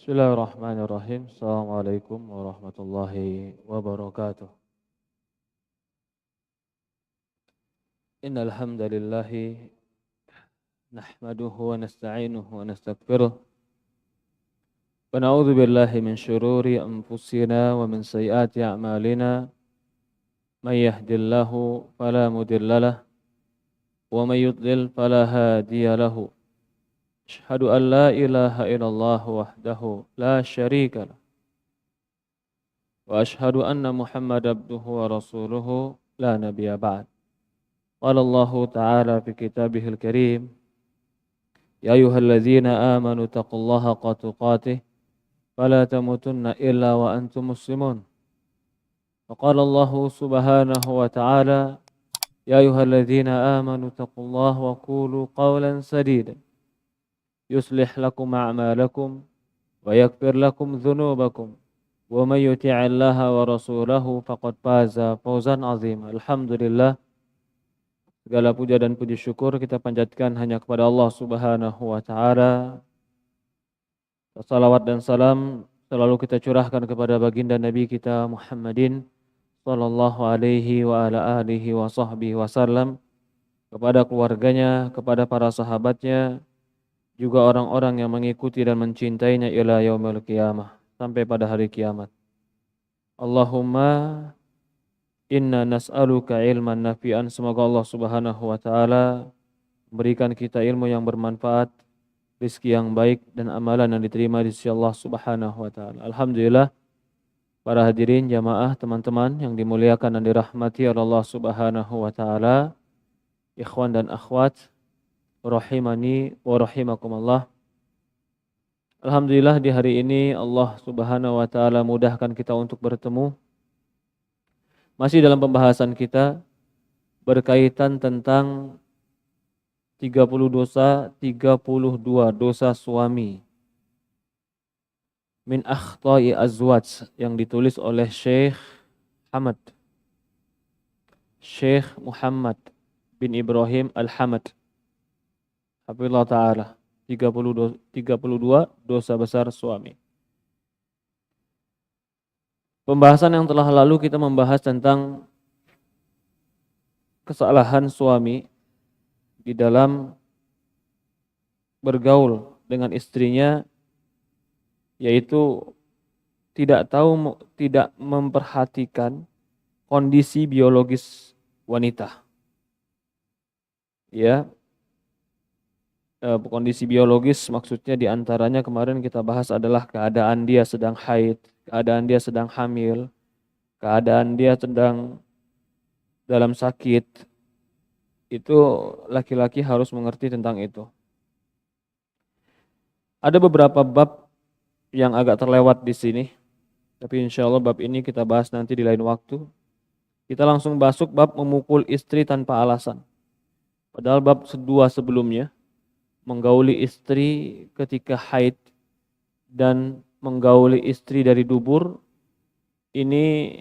Bismillahirrahmanirrahim. Assalamualaikum warahmatullahi wabarakatuh. Innal hamdalillah nahmaduhu wa nasta'inuhu wa nastaghfiruh. Wa na'udzu billahi min shururi anfusina wa min sayyiati a'malina. May yahdihillahu fala mudhillalah wa may yudlil fala hadiyalahu. Asyhadu an la ilaha illallah wahdahu la syarika lah. Wa asyhadu anna Muhammad abduhu wa rasuluhu la nabiyya ba'd. Qala Allah Ta'ala fi kitabihil karim, ya ayyuhalladzina amanu taqullaha haqqa tuqatih fala tamutunna illa wa antum muslimun. Wa qala Allah subhanahu wa ta'ala, ya ayyuhalladzina amanu taqullaha wa qulu qawlan sadida yuslih lakum a'malakum wa yaghfir lakum dhunubakum wa may yuti'illaha wa rasulahu faqad faza fawzan 'azima. Alhamdulillah, segala puja dan puji syukur kita panjatkan hanya kepada Allah Subhanahu wa taala. Salawat dan salam selalu kita curahkan kepada baginda Nabi kita Muhammadin sallallahu alaihi wa ala alihi wa sahbihi wasallam, kepada keluarganya, kepada para sahabatnya, juga orang-orang yang mengikuti dan mencintainya ila yaumil qiyamah, sampai pada hari kiamat. Allahumma inna nas'aluka ilman nafi'an. Semoga Allah Subhanahu wa taala memberikan kita ilmu yang bermanfaat, rezeki yang baik, dan amalan yang diterima di sisi Allah Subhanahu wa taala. Alhamdulillah, para hadirin jamaah, teman-teman yang dimuliakan dan dirahmati oleh Allah Subhanahu wa taala, ikhwan dan akhwat rahimani wa rahimakumullah. Alhamdulillah, di hari ini Allah Subhanahu wa taala mudahkan kita untuk bertemu. Masih dalam pembahasan kita berkaitan tentang 32 dosa suami min akhta'i azwaj, yang ditulis oleh Syekh Muhammad bin Ibrahim Al-Hamad hafizallahu ta'ala. 32 dosa besar suami. Pembahasan yang telah lalu kita membahas tentang kesalahan suami di dalam bergaul dengan istrinya, yaitu tidak memperhatikan kondisi biologis wanita. Ya, kondisi biologis maksudnya diantaranya kemarin kita bahas adalah keadaan dia sedang haid, keadaan dia sedang hamil, keadaan dia sedang dalam sakit. Itu laki-laki harus mengerti tentang itu. Ada beberapa bab yang agak terlewat di sini, tapi insya Allah bab ini kita bahas nanti di lain waktu. Kita langsung masuk bab memukul istri tanpa alasan. Padahal bab kedua sebelumnya, menggauli istri ketika haid dan menggauli istri dari dubur, ini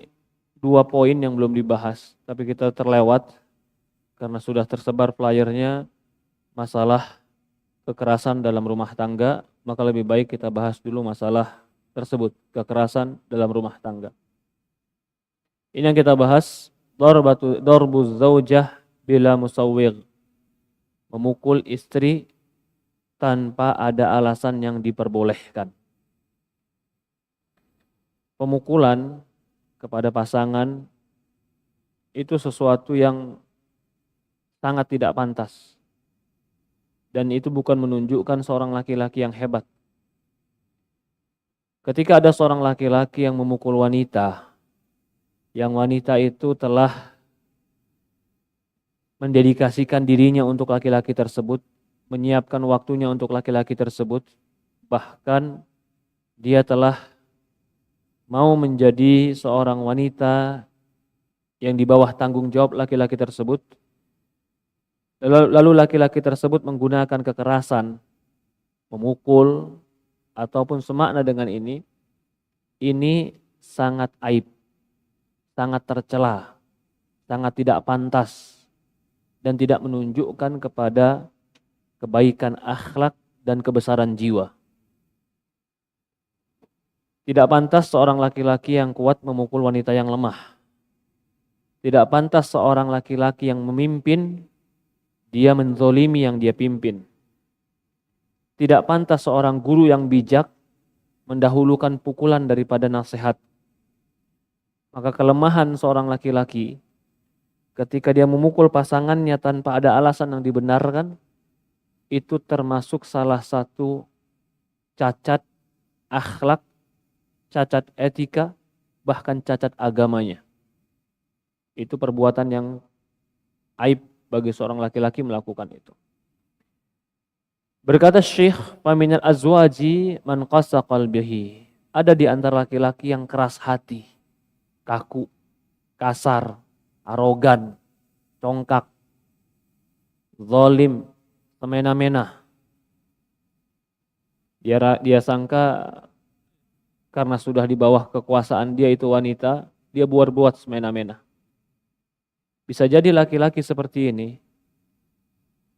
2 poin yang belum dibahas, tapi kita terlewat karena sudah tersebar flyernya masalah kekerasan dalam rumah tangga, maka lebih baik kita bahas dulu masalah tersebut, kekerasan dalam rumah tangga. Ini yang kita bahas, darbuz zaujah bila musawwigh, memukul istri tanpa ada alasan yang diperbolehkan. Pemukulan kepada pasangan itu sesuatu yang sangat tidak pantas. Dan itu bukan menunjukkan seorang laki-laki yang hebat. Ketika ada seorang laki-laki yang memukul wanita, yang wanita itu telah mendedikasikan dirinya untuk laki-laki tersebut, menyiapkan waktunya untuk laki-laki tersebut, bahkan dia telah mau menjadi seorang wanita yang di bawah tanggung jawab laki-laki tersebut, lalu laki-laki tersebut menggunakan kekerasan, memukul, ataupun semakna dengan ini sangat aib, sangat tercela, sangat tidak pantas, dan tidak menunjukkan kepada kebaikan akhlak dan kebesaran jiwa. Tidak pantas seorang laki-laki yang kuat memukul wanita yang lemah. Tidak pantas seorang laki-laki yang memimpin, dia menzolimi yang dia pimpin. Tidak pantas seorang guru yang bijak mendahulukan pukulan daripada nasihat. Maka kelemahan seorang laki-laki ketika dia memukul pasangannya tanpa ada alasan yang dibenarkan, itu termasuk salah satu cacat akhlak, cacat etika, bahkan cacat agamanya. Itu perbuatan yang aib bagi seorang laki-laki melakukan itu. Berkata Syekh, "Faminal azwaji man qassa qalbihi." Ada di antara laki-laki yang keras hati, kaku, kasar, arogan, congkak, zalim, semena-mena. Dia sangka karena sudah di bawah kekuasaan dia itu wanita, dia buat semena-mena. Bisa jadi laki-laki seperti ini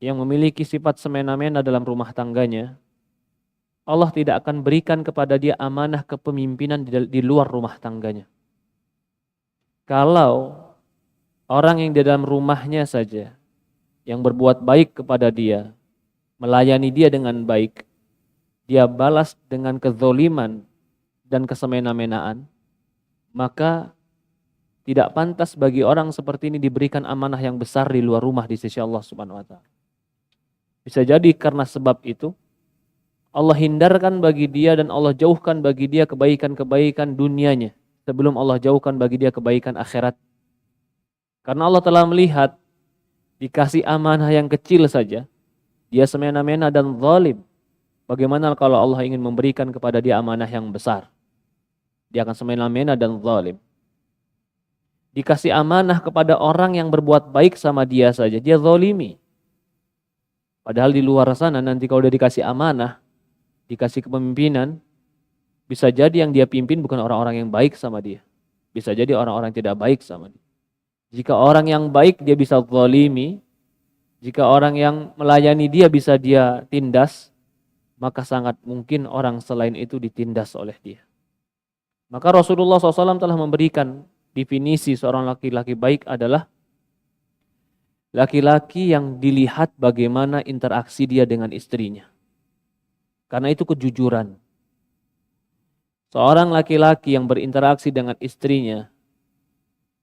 yang memiliki sifat semena-mena dalam rumah tangganya, Allah tidak akan berikan kepada dia amanah kepemimpinan di luar rumah tangganya. Kalau orang yang di dalam rumahnya saja yang berbuat baik kepada dia, melayani dia dengan baik, dia balas dengan kezoliman dan kesemena-menaan, maka tidak pantas bagi orang seperti ini diberikan amanah yang besar di luar rumah di sisi Allah Subhanahu wa taala. Bisa jadi karena sebab itu Allah hindarkan bagi dia dan Allah jauhkan bagi dia kebaikan-kebaikan dunianya sebelum Allah jauhkan bagi dia kebaikan akhirat. Karena Allah telah melihat dikasih amanah yang kecil saja, dia semena-mena dan zalim. Bagaimana kalau Allah ingin memberikan kepada dia amanah yang besar? Dia akan semena-mena dan zalim. Dikasih amanah kepada orang yang berbuat baik sama dia saja, dia zalimi. Padahal di luar sana nanti kalau dia dikasih amanah, dikasih kepemimpinan, bisa jadi yang dia pimpin bukan orang-orang yang baik sama dia. Bisa jadi orang-orang yang tidak baik sama dia. Jika orang yang baik dia bisa zalimi, jika orang yang melayani dia bisa dia tindas, maka sangat mungkin orang selain itu ditindas oleh dia. Maka Rasulullah SAW telah memberikan definisi seorang laki-laki baik adalah laki-laki yang dilihat bagaimana interaksi dia dengan istrinya. Karena itu kejujuran. Seorang laki-laki yang berinteraksi dengan istrinya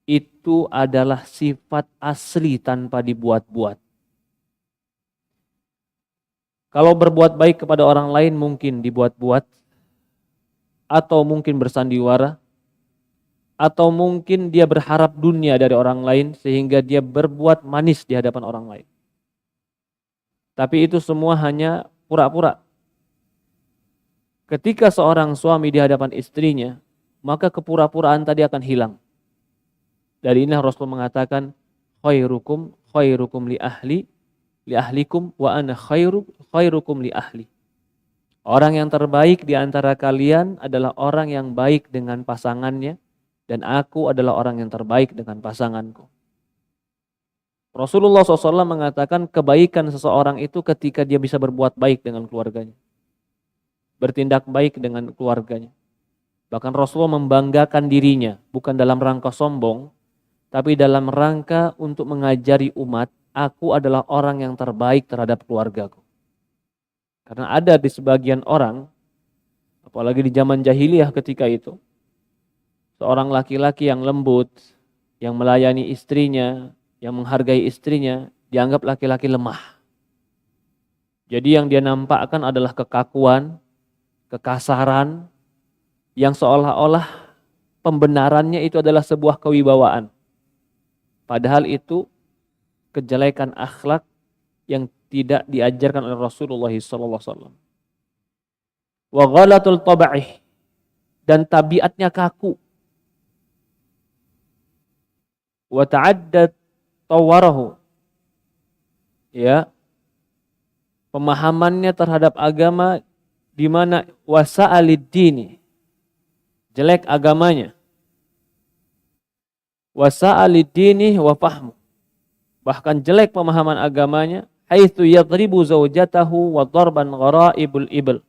itu adalah sifat asli tanpa dibuat-buat. Kalau berbuat baik kepada orang lain mungkin dibuat-buat, atau mungkin bersandiwara, atau mungkin dia berharap dunia dari orang lain sehingga dia berbuat manis di hadapan orang lain. Tapi itu semua hanya pura-pura. Ketika seorang suami di hadapan istrinya, maka kepura-puraan tadi akan hilang. Dari inilah Rasul mengatakan, khairukum li ahlikum wa ana khairukum li ahli. Orang yang terbaik di antara kalian adalah orang yang baik dengan pasangannya, dan aku adalah orang yang terbaik dengan pasanganku. Rasulullah SAW mengatakan kebaikan seseorang itu ketika dia bisa berbuat baik dengan keluarganya. Bertindak baik dengan keluarganya. Bahkan Rasulullah membanggakan dirinya, bukan dalam rangka sombong, tapi dalam rangka untuk mengajari umat, aku adalah orang yang terbaik terhadap keluargaku. Karena ada di sebagian orang, apalagi di zaman jahiliyah ketika itu, seorang laki-laki yang lembut, yang melayani istrinya, yang menghargai istrinya, dianggap laki-laki lemah. Jadi yang dia nampakkan adalah kekakuan, kekasaran, yang seolah-olah pembenarannya itu adalah sebuah kewibawaan. Padahal itu kejelekan akhlak yang tidak diajarkan oleh Rasulullah SAW. Wa ghalatul tab'ih, dan tabiatnya kaku. Wa ta'addad tawarahu, ya, pemahamannya terhadap agama di mana wasa'alid dini, jelek agamanya, wasa'alid dini wa fahmu, bahkan jelek pemahaman agamanya, haitsu yadribu zaujatahu wa darban gharaibul ibl,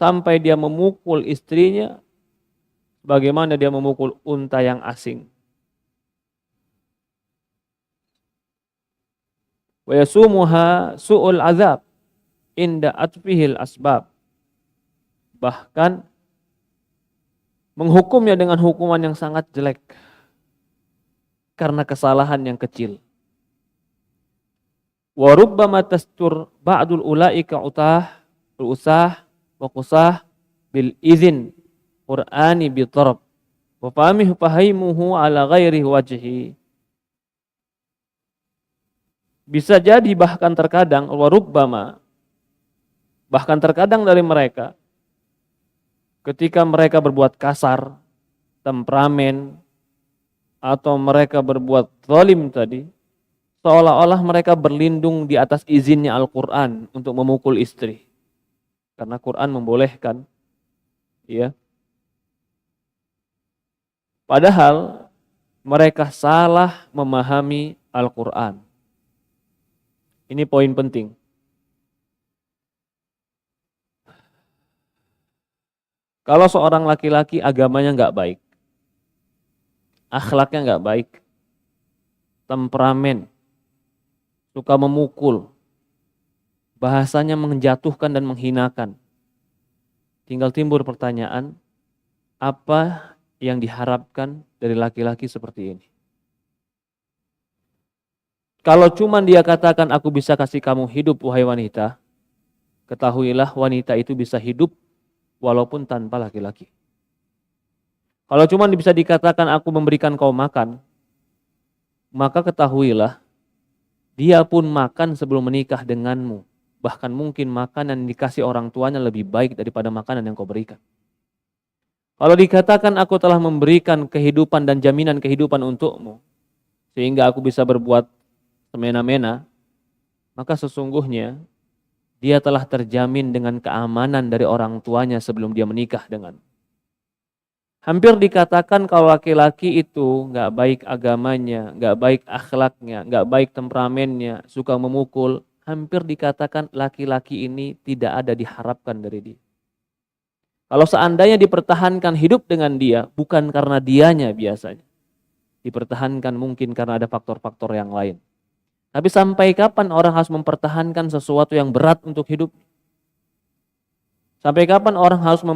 sampai dia memukul istrinya bagaimana dia memukul unta yang asing. Wa yasumuha su'ul azab inda atfihil asbab. Bahkan menghukumnya dengan hukuman yang sangat jelek karena kesalahan yang kecil. Wa rubbama tastur ba'dul ulaika usah wa qusah bil izin qur'ani bi tarab wa fahimuhu ala ghairi wajhi. Bisa jadi bahkan terkadang wa rubbama bahkan terkadang dari mereka ketika mereka berbuat kasar, temperamen, atau mereka berbuat zalim tadi, seolah-olah mereka berlindung di atas izinnya Al-Quran untuk memukul istri. Karena Quran membolehkan. Ya. Padahal mereka salah memahami Al-Quran. Ini poin penting. Kalau seorang laki-laki agamanya nggak baik, akhlaknya nggak baik, temperamen, suka memukul, bahasanya menjatuhkan dan menghinakan. Tinggal timbul pertanyaan, apa yang diharapkan dari laki-laki seperti ini? Kalau cuma dia katakan aku bisa kasih kamu hidup wahai wanita, ketahuilah wanita itu bisa hidup walaupun tanpa laki-laki. Kalau cuma bisa dikatakan aku memberikan kau makan, maka ketahuilah dia pun makan sebelum menikah denganmu. Bahkan mungkin makanan yang dikasih orang tuanya lebih baik daripada makanan yang kau berikan. Kalau dikatakan aku telah memberikan kehidupan dan jaminan kehidupan untukmu, sehingga aku bisa berbuat semena-mena, maka sesungguhnya dia telah terjamin dengan keamanan dari orang tuanya sebelum dia menikah dengan. Hampir dikatakan kalau laki-laki itu nggak baik agamanya, nggak baik akhlaknya, nggak baik temperamennya, suka memukul, hampir dikatakan laki-laki ini tidak ada diharapkan dari dia. Kalau seandainya dipertahankan hidup dengan dia, bukan karena dianya biasanya. Dipertahankan mungkin karena ada faktor-faktor yang lain. Tapi sampai kapan orang harus mempertahankan sesuatu yang berat untuk hidup? Sampai kapan orang harus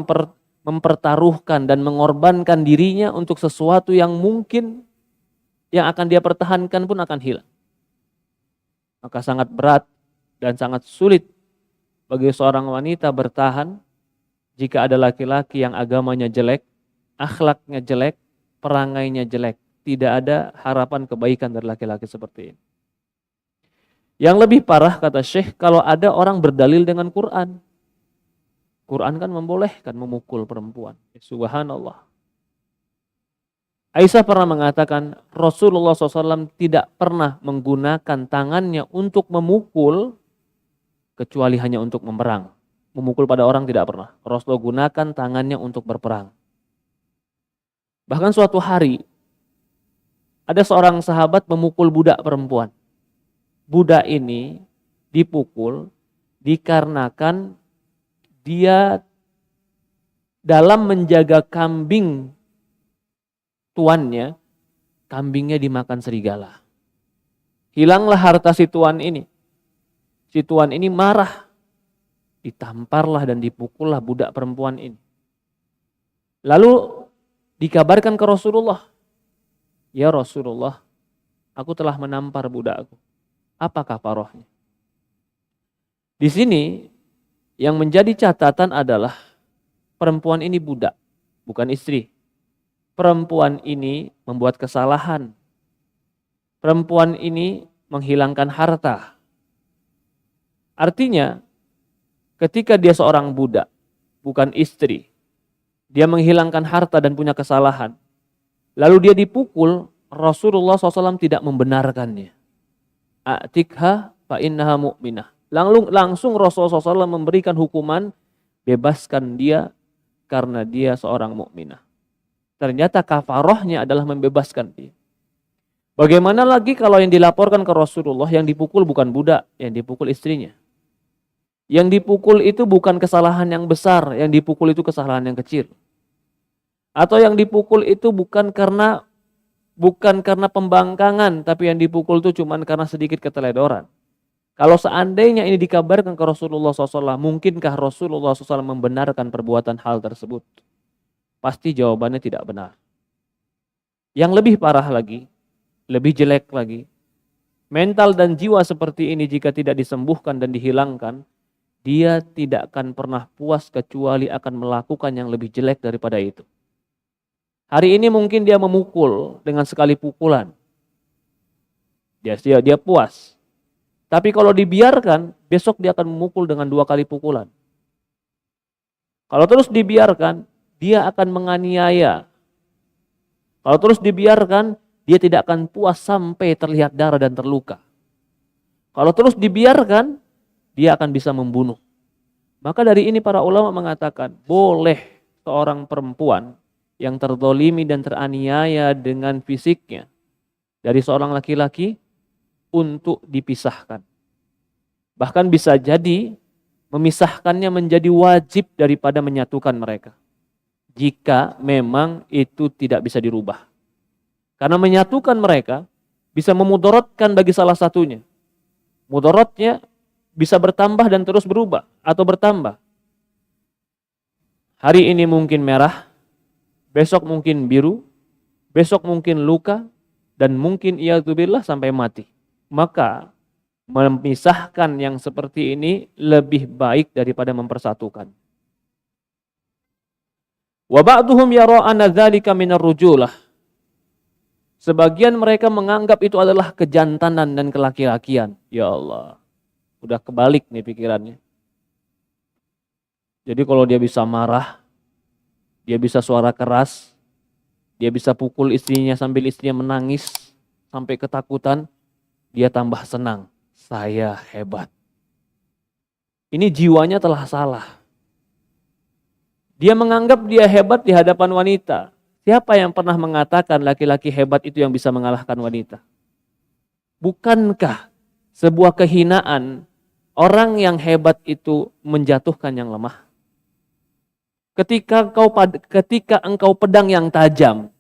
mempertaruhkan dan mengorbankan dirinya untuk sesuatu yang mungkin yang akan dia pertahankan pun akan hilang? Maka sangat berat dan sangat sulit bagi seorang wanita bertahan jika ada laki-laki yang agamanya jelek, akhlaknya jelek, perangainya jelek. Tidak ada harapan kebaikan dari laki-laki seperti ini. Yang lebih parah kata Syekh, kalau ada orang berdalil dengan Quran. Quran kan membolehkan memukul perempuan. Subhanallah. Aisyah pernah mengatakan Rasulullah SAW tidak pernah menggunakan tangannya untuk memukul kecuali hanya untuk memerang. Memukul pada orang tidak pernah. Rasulullah gunakan tangannya untuk berperang. Bahkan suatu hari ada seorang sahabat memukul budak perempuan. Budak ini dipukul dikarenakan dia dalam menjaga kambing tuannya, kambingnya dimakan serigala. Hilanglah harta si tuan ini. Si tuan ini marah. Ditamparlah dan dipukullah budak perempuan ini. Lalu dikabarkan ke Rasulullah. Ya Rasulullah, aku telah menampar budakku. Apakah parohnya? Di sini yang menjadi catatan adalah perempuan ini budak, bukan istri. Perempuan ini membuat kesalahan. Perempuan ini menghilangkan harta. Artinya, ketika dia seorang budak, bukan istri, dia menghilangkan harta dan punya kesalahan, lalu dia dipukul, Rasulullah SAW tidak membenarkannya. A'tikha fa innaha mu'minah. Langsung Rasulullah SAW memberikan hukuman, bebaskan dia karena dia seorang mukminah. Ternyata kafarohnya adalah membebaskan dia. Bagaimana lagi kalau yang dilaporkan ke Rasulullah yang dipukul bukan budak, yang dipukul istrinya. Yang dipukul itu bukan kesalahan yang besar, yang dipukul itu kesalahan yang kecil. Atau yang dipukul itu bukan karena pembangkangan, tapi yang dipukul itu cuma karena sedikit keteledoran. Kalau seandainya ini dikabarkan ke Rasulullah SAW, mungkinkah Rasulullah SAW membenarkan perbuatan hal tersebut? Pasti jawabannya tidak benar. Yang lebih parah lagi, lebih jelek lagi, mental dan jiwa seperti ini jika tidak disembuhkan dan dihilangkan, dia tidak akan pernah puas kecuali akan melakukan yang lebih jelek daripada itu. Hari ini mungkin dia memukul dengan sekali pukulan. Dia puas. Tapi kalau dibiarkan, besok dia akan memukul dengan 2 kali pukulan. Kalau terus dibiarkan, dia akan menganiaya. Kalau terus dibiarkan, dia tidak akan puas sampai terlihat darah dan terluka. Kalau terus dibiarkan, dia akan bisa membunuh. Maka dari ini para ulama mengatakan, boleh seorang perempuan yang terzolimi dan teraniaya dengan fisiknya dari seorang laki-laki untuk dipisahkan. Bahkan bisa jadi memisahkannya menjadi wajib daripada menyatukan mereka. Jika memang itu tidak bisa dirubah. Karena menyatukan mereka bisa memudaratkan bagi salah satunya. Mudaratnya bisa bertambah dan terus berubah atau bertambah. Hari ini mungkin merah, besok mungkin biru, besok mungkin luka, dan mungkin iyadzubillah sampai mati. Maka memisahkan yang seperti ini lebih baik daripada mempersatukan. Wa ba'duhum yara anna dzalika minar rujulah. Sebagian mereka menganggap itu adalah kejantanan dan kelaki-lakian. Ya Allah. Udah kebalik nih pikirannya. Jadi kalau dia bisa marah, dia bisa suara keras, dia bisa pukul istrinya sambil istrinya menangis, sampai ketakutan, dia tambah senang. Saya hebat. Ini jiwanya telah salah. Dia menganggap dia hebat di hadapan wanita. Siapa yang pernah mengatakan laki-laki hebat itu yang bisa mengalahkan wanita? Bukankah sebuah kehinaan orang yang hebat itu menjatuhkan yang lemah? Ketika engkau pedang yang tajam,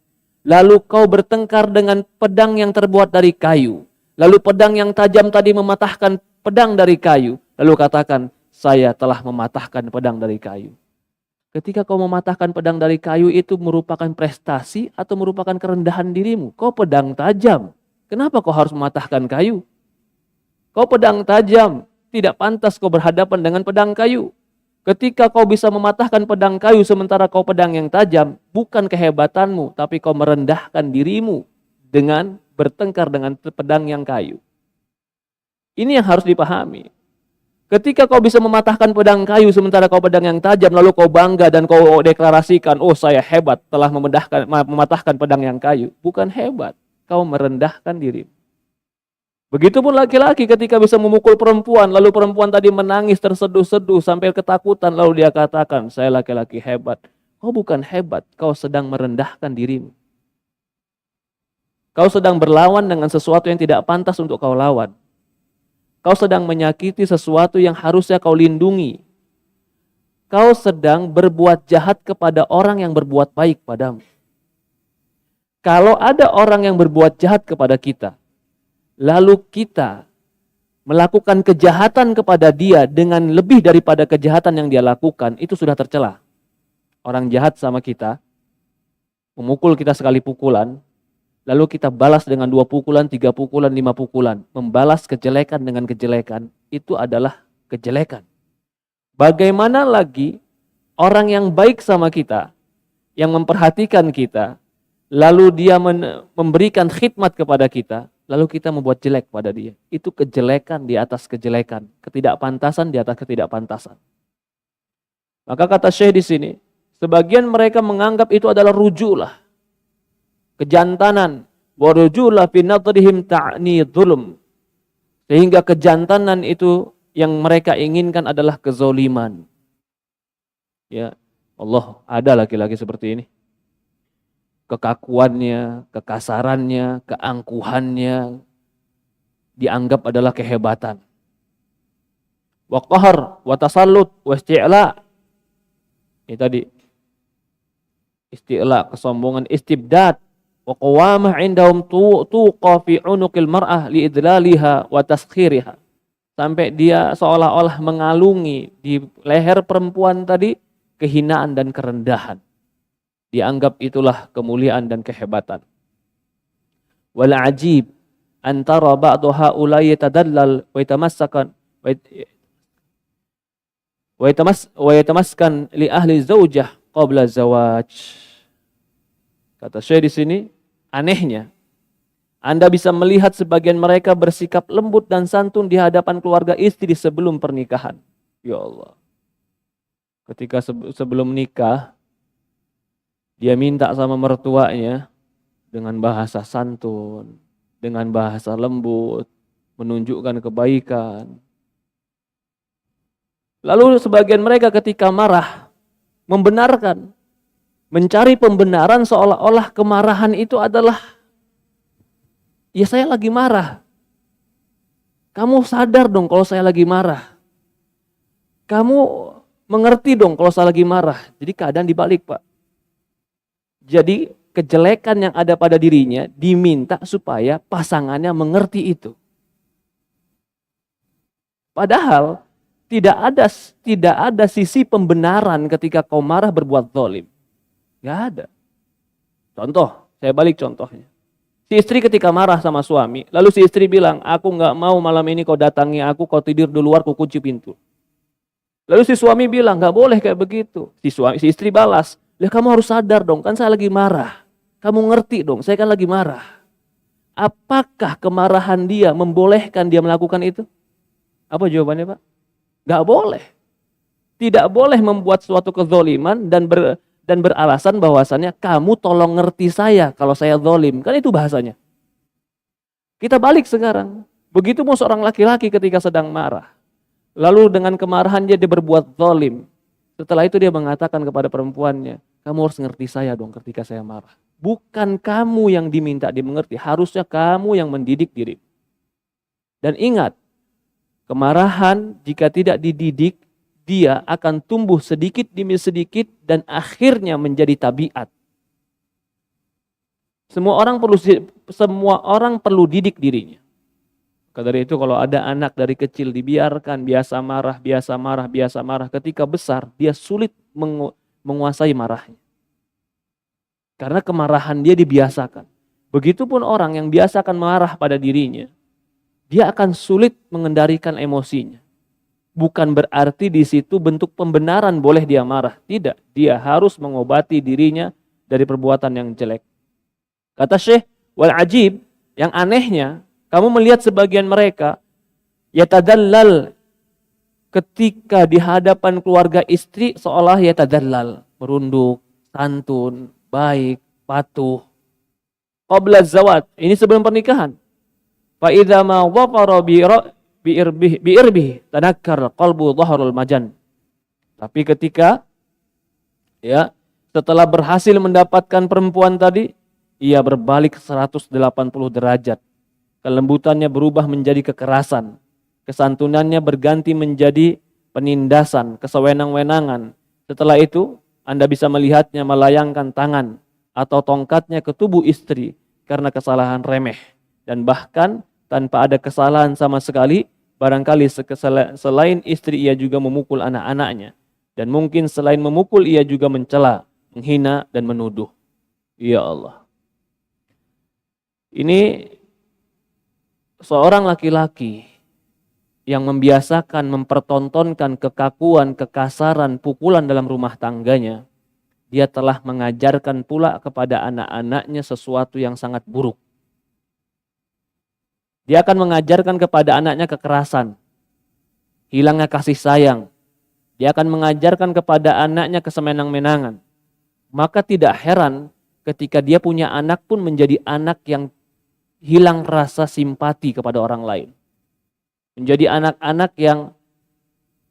lalu kau bertengkar dengan pedang yang terbuat dari kayu, lalu pedang yang tajam tadi mematahkan pedang dari kayu, lalu katakan, saya telah mematahkan pedang dari kayu. Ketika kau mematahkan pedang dari kayu itu merupakan prestasi atau merupakan kerendahan dirimu? Kau pedang tajam, kenapa kau harus mematahkan kayu? Kau pedang tajam, tidak pantas kau berhadapan dengan pedang kayu. Ketika kau bisa mematahkan pedang kayu sementara kau pedang yang tajam, bukan kehebatanmu, tapi kau merendahkan dirimu dengan bertengkar dengan pedang yang kayu. Ini yang harus dipahami. Ketika kau bisa mematahkan pedang kayu sementara kau pedang yang tajam, lalu kau bangga dan kau deklarasikan, oh saya hebat telah mematahkan pedang yang kayu. Bukan hebat, kau merendahkan dirimu. Begitupun laki-laki ketika bisa memukul perempuan, lalu perempuan tadi menangis terseduh-seduh sampai ketakutan, lalu dia katakan, saya laki-laki hebat. Kau bukan hebat, kau sedang merendahkan dirimu. Kau sedang berlawan dengan sesuatu yang tidak pantas untuk kau lawan. Kau sedang menyakiti sesuatu yang harusnya kau lindungi. Kau sedang berbuat jahat kepada orang yang berbuat baik padamu. Kalau ada orang yang berbuat jahat kepada kita, lalu kita melakukan kejahatan kepada dia dengan lebih daripada kejahatan yang dia lakukan, itu sudah tercela. Orang jahat sama kita, memukul kita sekali pukulan, lalu kita balas dengan 2 pukulan, 3 pukulan, 5 pukulan. Membalas kejelekan dengan kejelekan, itu adalah kejelekan. Bagaimana lagi orang yang baik sama kita, yang memperhatikan kita, lalu dia memberikan khidmat kepada kita, lalu kita membuat jelek pada dia. Itu kejelekan di atas kejelekan, ketidakpantasan di atas ketidakpantasan. Maka kata Syekh di sini, sebagian mereka menganggap itu adalah rujulah, kejantanan, warujula fi nadrihim ta'ni dzulm. Sehingga kejantanan itu yang mereka inginkan adalah kezoliman. Ya, Allah, ada laki-laki seperti ini. Kekakuannya, kekasarannya, keangkuhannya dianggap adalah kehebatan. wa qahr, wa tasallut, wa isti'la. Ini tadi isti'la, kesombongan, istibdad, wa qawamah indahum tuqa fi unuqil mar'ah li idlaliha wa taskhiriha. Sampai dia seolah-olah mengalungi di leher perempuan tadi kehinaan dan kerendahan. Dianggap itulah kemuliaan dan kehebatan. Wal ajib antara ba'du haula'i yatadallal wa yatamassakan wa yatamaskan li ahli zaujah qabla zawaj. Kata Syekh di sini, anehnya Anda bisa melihat sebagian mereka bersikap lembut dan santun di hadapan keluarga istri sebelum pernikahan. Ya Allah. Ketika sebelum nikah, dia minta sama mertuanya dengan bahasa santun, dengan bahasa lembut, menunjukkan kebaikan. Lalu sebagian mereka ketika marah, membenarkan, mencari pembenaran seolah-olah kemarahan itu adalah, ya saya lagi marah. Kamu sadar dong kalau saya lagi marah. Kamu mengerti dong kalau saya lagi marah. Jadi keadaan dibalik, Pak. Jadi kejelekan yang ada pada dirinya diminta supaya pasangannya mengerti itu. Padahal tidak ada sisi pembenaran ketika kau marah berbuat zalim. Gak ada. Contoh, saya balik contohnya. Si istri ketika marah sama suami, lalu si istri bilang, aku gak mau malam ini kau datangi aku, kau tidur di luar, kau kunci pintu. Lalu si suami bilang, gak boleh kayak begitu. Si istri balas, ya kamu harus sadar dong, kan saya lagi marah. Kamu ngerti dong, saya kan lagi marah. Apakah kemarahan dia membolehkan dia melakukan itu? Apa jawabannya, Pak? Gak boleh. Tidak boleh membuat suatu kezoliman dan beralasan bahwasannya kamu tolong ngerti saya kalau saya zalim. Kan itu bahasanya. Kita balik sekarang. Begitu mau seorang laki-laki ketika sedang marah. Lalu dengan kemarahan dia berbuat zalim. Setelah itu dia mengatakan kepada perempuannya, kamu harus ngerti saya dong ketika saya marah. Bukan kamu yang diminta dimengerti, harusnya kamu yang mendidik diri. Dan ingat, kemarahan jika tidak dididik, dia akan tumbuh sedikit demi sedikit dan akhirnya menjadi tabiat. Semua orang perlu didik dirinya. Maka dari itu kalau ada anak dari kecil dibiarkan biasa marah, ketika besar dia sulit menguasai marahnya. Karena kemarahan dia dibiasakan. Begitupun orang yang biasakan marah pada dirinya, dia akan sulit mengendalikan emosinya. Bukan berarti di situ bentuk pembenaran boleh dia marah. Tidak, dia harus mengobati dirinya dari perbuatan yang jelek. Kata Syekh, wal ajib, yang anehnya, kamu melihat sebagian mereka, yatadallal, ketika di hadapan keluarga istri seolah yatadallal, merunduk, santun, baik, patuh. Qabla zawat, ini sebelum pernikahan. Fa idza ma dhafara bi'irbih tanakkar qalbu dhahrul majan. Tapi ketika setelah berhasil mendapatkan perempuan tadi, ia berbalik 180 derajat. Kelembutannya berubah menjadi kekerasan. Kesantunannya berganti menjadi penindasan, kesewenang-wenangan. Setelah itu, Anda bisa melihatnya melayangkan tangan atau tongkatnya ke tubuh istri karena kesalahan remeh. Dan bahkan tanpa ada kesalahan sama sekali, barangkali selain istri ia juga memukul anak-anaknya. Dan mungkin selain memukul ia juga mencela, menghina dan menuduh. Ya Allah. Ini seorang laki-laki yang membiasakan mempertontonkan kekakuan, kekasaran, pukulan dalam rumah tangganya. Dia telah mengajarkan pula kepada anak-anaknya sesuatu yang sangat buruk. Dia akan mengajarkan kepada anaknya kekerasan, hilangnya kasih sayang. Dia akan mengajarkan kepada anaknya kesemenang-menangan. Maka tidak heran ketika dia punya anak pun menjadi anak yang hilang rasa simpati kepada orang lain. Menjadi anak-anak yang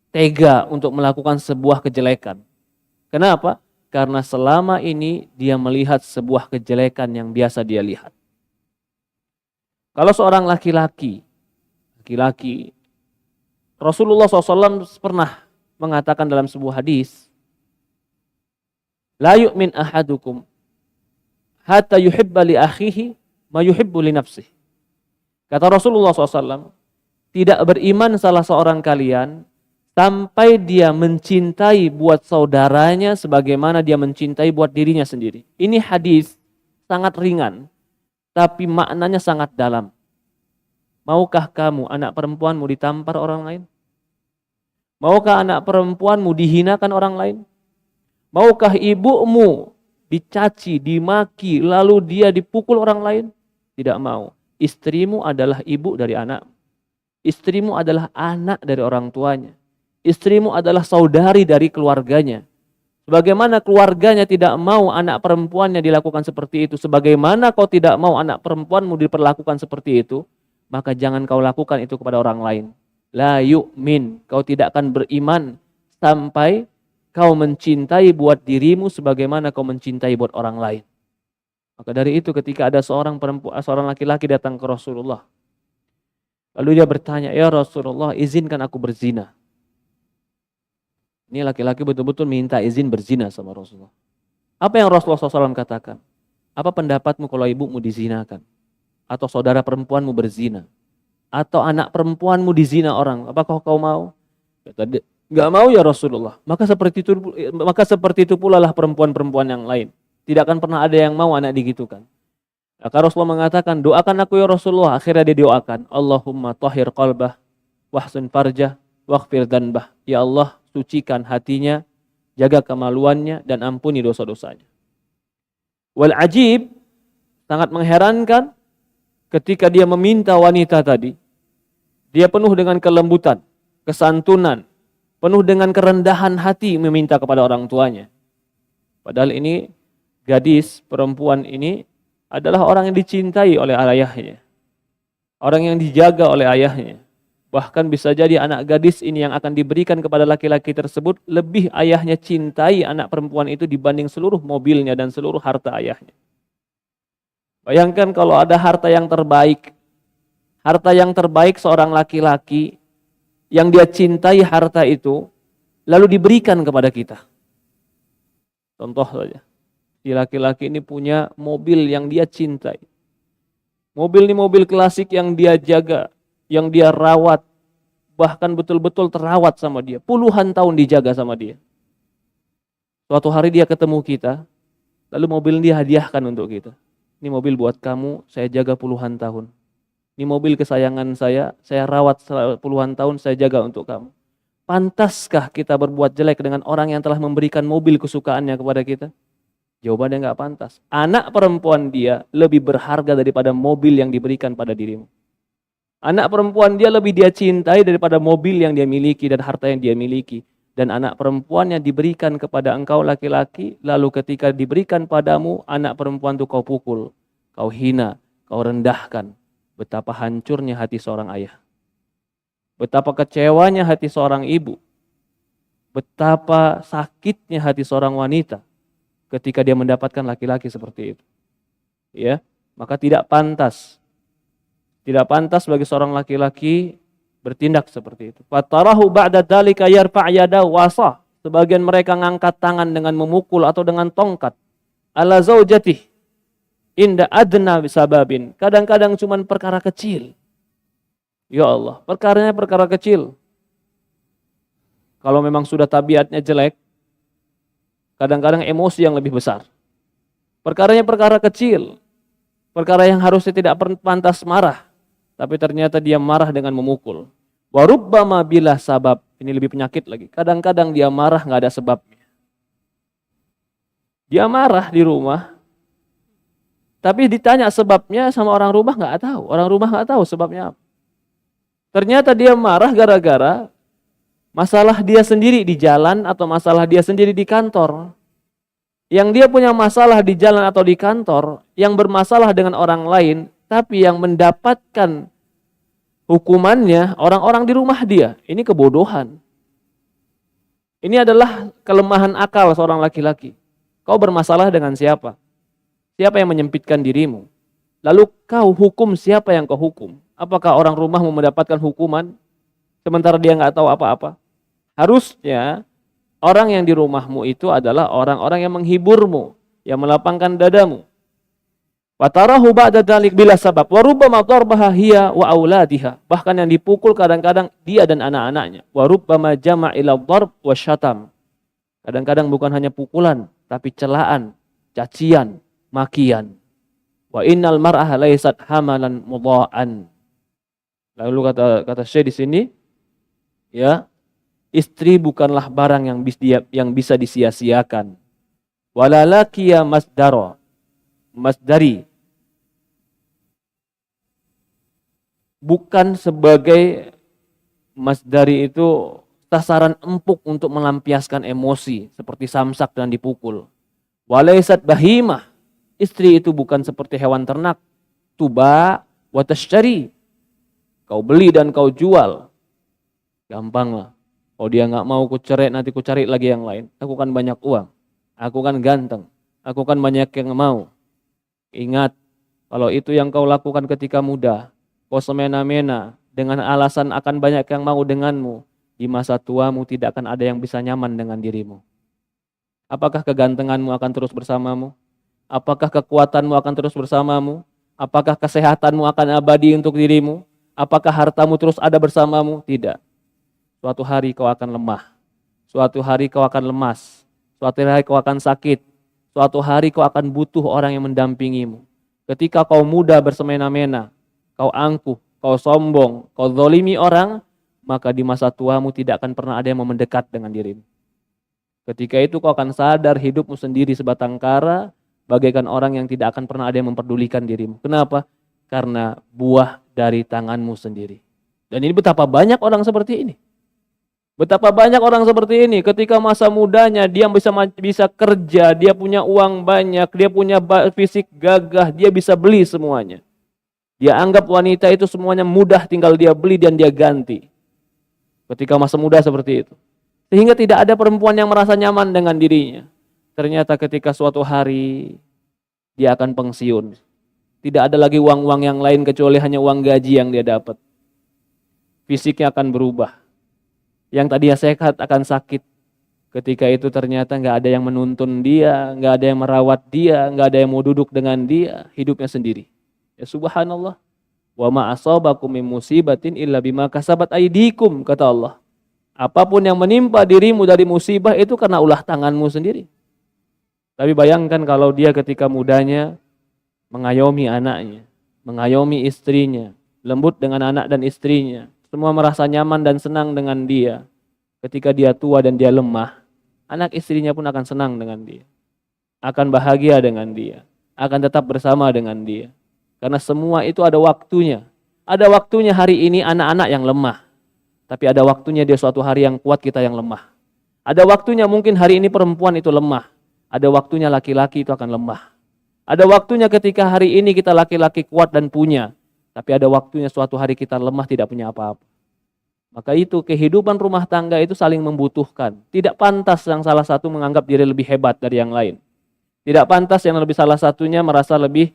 tega untuk melakukan sebuah kejelekan. Kenapa? Karena selama ini dia melihat sebuah kejelekan yang biasa dia lihat. Kalau seorang laki-laki Rasulullah SAW pernah mengatakan dalam sebuah hadis, la yu'min ahadukum hatta yuhibba li akhihi ma yuhibbu li nafsihi. Kata Rasulullah SAW, tidak beriman salah seorang kalian sampai dia mencintai buat saudaranya sebagaimana dia mencintai buat dirinya sendiri. Ini hadis sangat ringan, tapi maknanya sangat dalam. Maukah kamu anak perempuanmu ditampar orang lain? Maukah anak perempuanmu dihinakan orang lain? Maukah ibumu dicaci, dimaki, lalu dia dipukul orang lain? Tidak mau. Istrimu adalah ibu dari anak. Istrimu adalah anak dari orang tuanya. Istrimu adalah saudari dari keluarganya. Sebagaimana keluarganya tidak mau anak perempuannya dilakukan seperti itu, sebagaimana kau tidak mau anak perempuanmu diperlakukan seperti itu, maka jangan kau lakukan itu kepada orang lain. La yu'min, kau tidak akan beriman sampai kau mencintai buat dirimu sebagaimana kau mencintai buat orang lain. Maka dari itu ketika ada seorang laki-laki datang ke Rasulullah, lalu dia bertanya, ya Rasulullah, izinkan aku berzina. Ini laki-laki betul-betul minta izin berzina sama Rasulullah. Apa yang Rasulullah SAW katakan? Apa pendapatmu kalau ibumu dizinakan? Atau saudara perempuanmu berzina? Atau anak perempuanmu dizina orang? Apakah kau mau? Kata dia, enggak mau ya Rasulullah. Maka seperti itu pula lah perempuan-perempuan yang lain. Tidak akan pernah ada yang mau anak digitukan. Maka Rasulullah mengatakan, doakan aku ya Rasulullah. Akhirnya dia doakan, Allahumma tahhir qalbah, wahsun farjah, waghfir dhanbah. Ya Allah, sucikan hatinya, jaga kemaluannya, dan ampuni dosa-dosanya. Wal ajib, sangat mengherankan ketika dia meminta wanita tadi, dia penuh dengan kelembutan, kesantunan, penuh dengan kerendahan hati meminta kepada orang tuanya. Padahal ini gadis perempuan ini adalah orang yang dicintai oleh ayahnya. Orang yang dijaga oleh ayahnya. Bahkan bisa jadi anak gadis ini yang akan diberikan kepada laki-laki tersebut lebih ayahnya cintai anak perempuan itu dibanding seluruh mobilnya dan seluruh harta ayahnya. Bayangkan kalau ada harta yang terbaik seorang laki-laki yang dia cintai harta itu lalu diberikan kepada kita. Contoh saja, si laki-laki ini punya mobil yang dia cintai. Mobil ini mobil klasik yang dia jaga, yang dia rawat, bahkan betul-betul terawat sama dia. Puluhan tahun dijaga sama dia. Suatu hari dia ketemu kita, lalu mobil dia hadiahkan untuk kita. Ini mobil buat kamu, saya jaga puluhan tahun. Ini mobil kesayangan saya rawat puluhan tahun, saya jaga untuk kamu. Pantaskah kita berbuat jelek dengan orang yang telah memberikan mobil kesukaannya kepada kita? Jawabannya enggak pantas. Anak perempuan dia lebih berharga daripada mobil yang diberikan pada dirimu. Anak perempuan dia lebih dia cintai daripada mobil yang dia miliki dan harta yang dia miliki. Dan anak perempuan yang diberikan kepada engkau laki-laki, lalu ketika diberikan padamu, anak perempuan itu kau pukul, kau hina, kau rendahkan. Betapa hancurnya hati seorang ayah. Betapa kecewanya hati seorang ibu. Betapa sakitnya hati seorang wanita ketika dia mendapatkan laki-laki seperti itu. Ya, maka tidak pantas. Tidak pantas bagi seorang laki-laki bertindak seperti itu. Fatarahu ba'da dzalika yarfa' yadahu wasa. Sebagian mereka ngangkat tangan dengan memukul atau dengan tongkat. Ala zaujatih. Inda adna bisababin. Kadang-kadang cuma perkara kecil. Ya Allah, perkaranya perkara kecil. Kalau memang sudah tabiatnya jelek, kadang-kadang emosi yang lebih besar. Perkaranya perkara kecil. Perkara yang harusnya tidak pantas marah. Tapi ternyata dia marah dengan memukul. Wa rubbama bila sabab. Ini lebih penyakit lagi. Kadang-kadang dia marah nggak ada sebabnya. Dia marah di rumah. Tapi ditanya sebabnya sama orang rumah nggak tahu. Orang rumah nggak tahu sebabnya apa. Ternyata dia marah gara-gara masalah dia sendiri di jalan atau masalah dia sendiri di kantor. Yang dia punya masalah di jalan atau di kantor, yang bermasalah dengan orang lain, tapi yang mendapatkan hukumannya orang-orang di rumah dia. Ini kebodohan. Ini adalah kelemahan akal seorang laki-laki. Kau bermasalah dengan siapa? Siapa yang menyempitkan dirimu? Lalu kau hukum siapa yang kau hukum? Apakah orang rumah mau mendapatkan hukuman? sementara dia nggak tahu apa-apa. Harusnya orang yang di rumahmu itu adalah orang-orang yang menghiburmu, yang melapangkan dadamu. Watarahu ba'da dzalik bila sabab wa rubbama darbaha hiya wa auladiha. Bahkan yang dipukul kadang-kadang dia dan anak-anaknya. Wa rubbama jama' ila darb wa syatam. Kadang-kadang bukan hanya pukulan tapi celaan, cacian, makian. Wa innal mar'ah laysat hamalan mudha'an. Lalu kata Syekh di sini, ya, istri bukanlah barang yang bisa disia-siakan. Walalakiya masdari, bukan sebagai masdari itu sasaran empuk untuk melampiaskan emosi seperti samsak dan dipukul. Walaisat bahimah, istri itu bukan seperti hewan ternak. Tuba wa tashtari, kau beli dan kau jual. Gampang lah. Kalau dia nggak mau ku cerai, nanti ku cari lagi yang lain. Aku kan banyak uang, aku kan ganteng, aku kan banyak yang mau. Ingat, kalau itu yang kau lakukan ketika muda, kau semena-mena dengan alasan akan banyak yang mau denganmu, di masa tuamu tidak akan ada yang bisa nyaman dengan dirimu. Apakah kegantenganmu akan terus bersamamu? Apakah kekuatanmu akan terus bersamamu? Apakah kesehatanmu akan abadi untuk dirimu? Apakah hartamu terus ada bersamamu? Tidak. Suatu hari kau akan lemah. Suatu hari kau akan lemas. Suatu hari kau akan sakit. Suatu hari kau akan butuh orang yang mendampingimu. Ketika kau muda bersemena-mena, kau angkuh, kau sombong, kau zalimi orang, maka di masa tuamu tidak akan pernah ada yang mau mendekat dengan dirimu. Ketika itu kau akan sadar hidupmu sendiri sebatang kara, bagaikan orang yang tidak akan pernah ada yang memperdulikan dirimu. Kenapa? Karena buah dari tanganmu sendiri. Dan ini betapa banyak orang seperti ini. Betapa banyak orang seperti ini, ketika masa mudanya dia bisa kerja, dia punya uang banyak, dia punya fisik gagah, dia bisa beli semuanya. Dia anggap wanita itu semuanya mudah, tinggal dia beli dan dia ganti. Ketika masa muda seperti itu. Sehingga tidak ada perempuan yang merasa nyaman dengan dirinya. Ternyata ketika suatu hari dia akan pensiun. Tidak ada lagi uang-uang yang lain kecuali hanya uang gaji yang dia dapat. Fisiknya akan berubah. Yang tadinya sehat akan sakit. Ketika itu ternyata nggak ada yang menuntun dia, nggak ada yang merawat dia, nggak ada yang mau duduk dengan dia, hidupnya sendiri. Ya subhanallah. Wa ma asabakum min musibatin illa bima kasabat aydikum, kata Allah. Apapun yang menimpa dirimu dari musibah itu karena ulah tanganmu sendiri. Tapi bayangkan kalau dia ketika mudanya mengayomi anaknya, mengayomi istrinya, lembut dengan anak dan istrinya. Semua merasa nyaman dan senang dengan dia. Ketika dia tua dan dia lemah, anak istrinya pun akan senang dengan dia. Akan bahagia dengan dia. Akan tetap bersama dengan dia. Karena semua itu ada waktunya. Ada waktunya hari ini anak-anak yang lemah. Tapi ada waktunya dia suatu hari yang kuat, kita yang lemah. Ada waktunya mungkin hari ini perempuan itu lemah. Ada waktunya laki-laki itu akan lemah. Ada waktunya ketika hari ini kita laki-laki kuat dan punya. Tapi ada waktunya suatu hari kita lemah, tidak punya apa-apa. Maka itu kehidupan rumah tangga itu saling membutuhkan. Tidak pantas yang salah satu menganggap diri lebih hebat dari yang lain. Tidak pantas yang lebih salah satunya merasa lebih